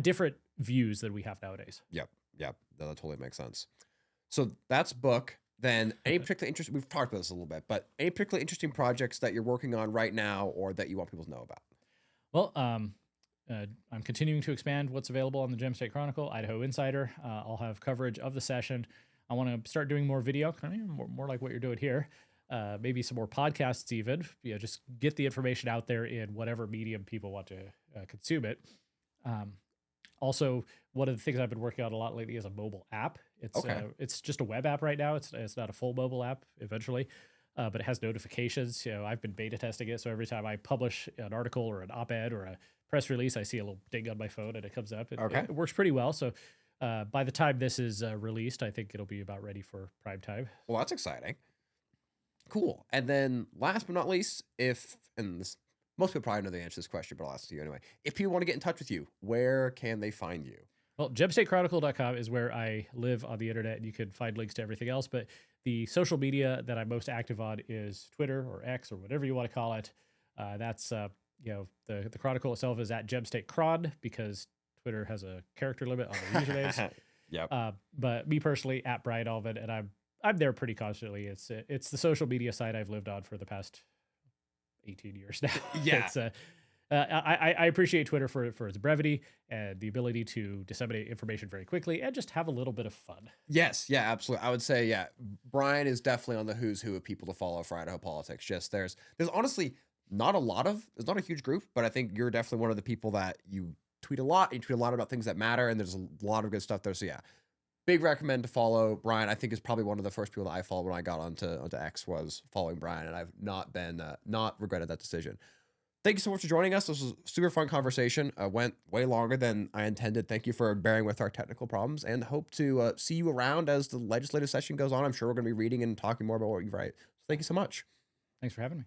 different views than we have nowadays. Yep. That totally makes sense. So that's book. Then any particularly interesting, we've talked about this a little bit, but any particularly interesting projects that you're working on right now or that you want people to know about? Well, I'm continuing to expand what's available on the Gem State Chronicle, Idaho Insider. I'll have coverage of the session. I want to start doing more video, more like what you're doing here. maybe some more podcasts even, just get the information out there in whatever medium people want to consume it. Also, one of the things I've been working on a lot lately is a mobile app. It's just a web app right now. It's not a full mobile app eventually, but it has notifications. I've been beta testing it, so every time I publish an article or an op-ed or a press release, I see a little ding on my phone and it comes up. It works pretty well. So by the time this is released, I think it'll be about ready for prime time. Well, that's exciting. Cool. And then last but not least, most people probably know the answer to this question, but I'll ask you anyway. If people want to get in touch with you, where can they find you? Well, gemstatechronicle.com is where I live on the internet, and you can find links to everything else. But the social media that I'm most active on is Twitter or X or whatever you want to call it. That's the Chronicle itself is at Gem State Chron because Twitter has a character limit on the usernames. Yep. But me personally, at Brian Almon, and I'm there pretty constantly. It's the social media site I've lived on for the past 18 years now. Yeah. I appreciate Twitter for its brevity and the ability to disseminate information very quickly and just have a little bit of fun. Yes, yeah, absolutely. I would say, yeah, Brian is definitely on the who's who of people to follow for Idaho politics. Just there's honestly there's not a huge group, but I think you're definitely one of the people that you tweet a lot. You tweet a lot about things that matter, and there's a lot of good stuff there. So yeah, big recommend to follow Brian. I think is probably one of the first people that I followed when I got onto X was following Brian, and I've not regretted that decision. Thank you so much for joining us. This was a super fun conversation. Went way longer than I intended. Thank you for bearing with our technical problems, and hope to see you around as the legislative session goes on. I'm sure we're going to be reading and talking more about what you write. So thank you so much. Thanks for having me.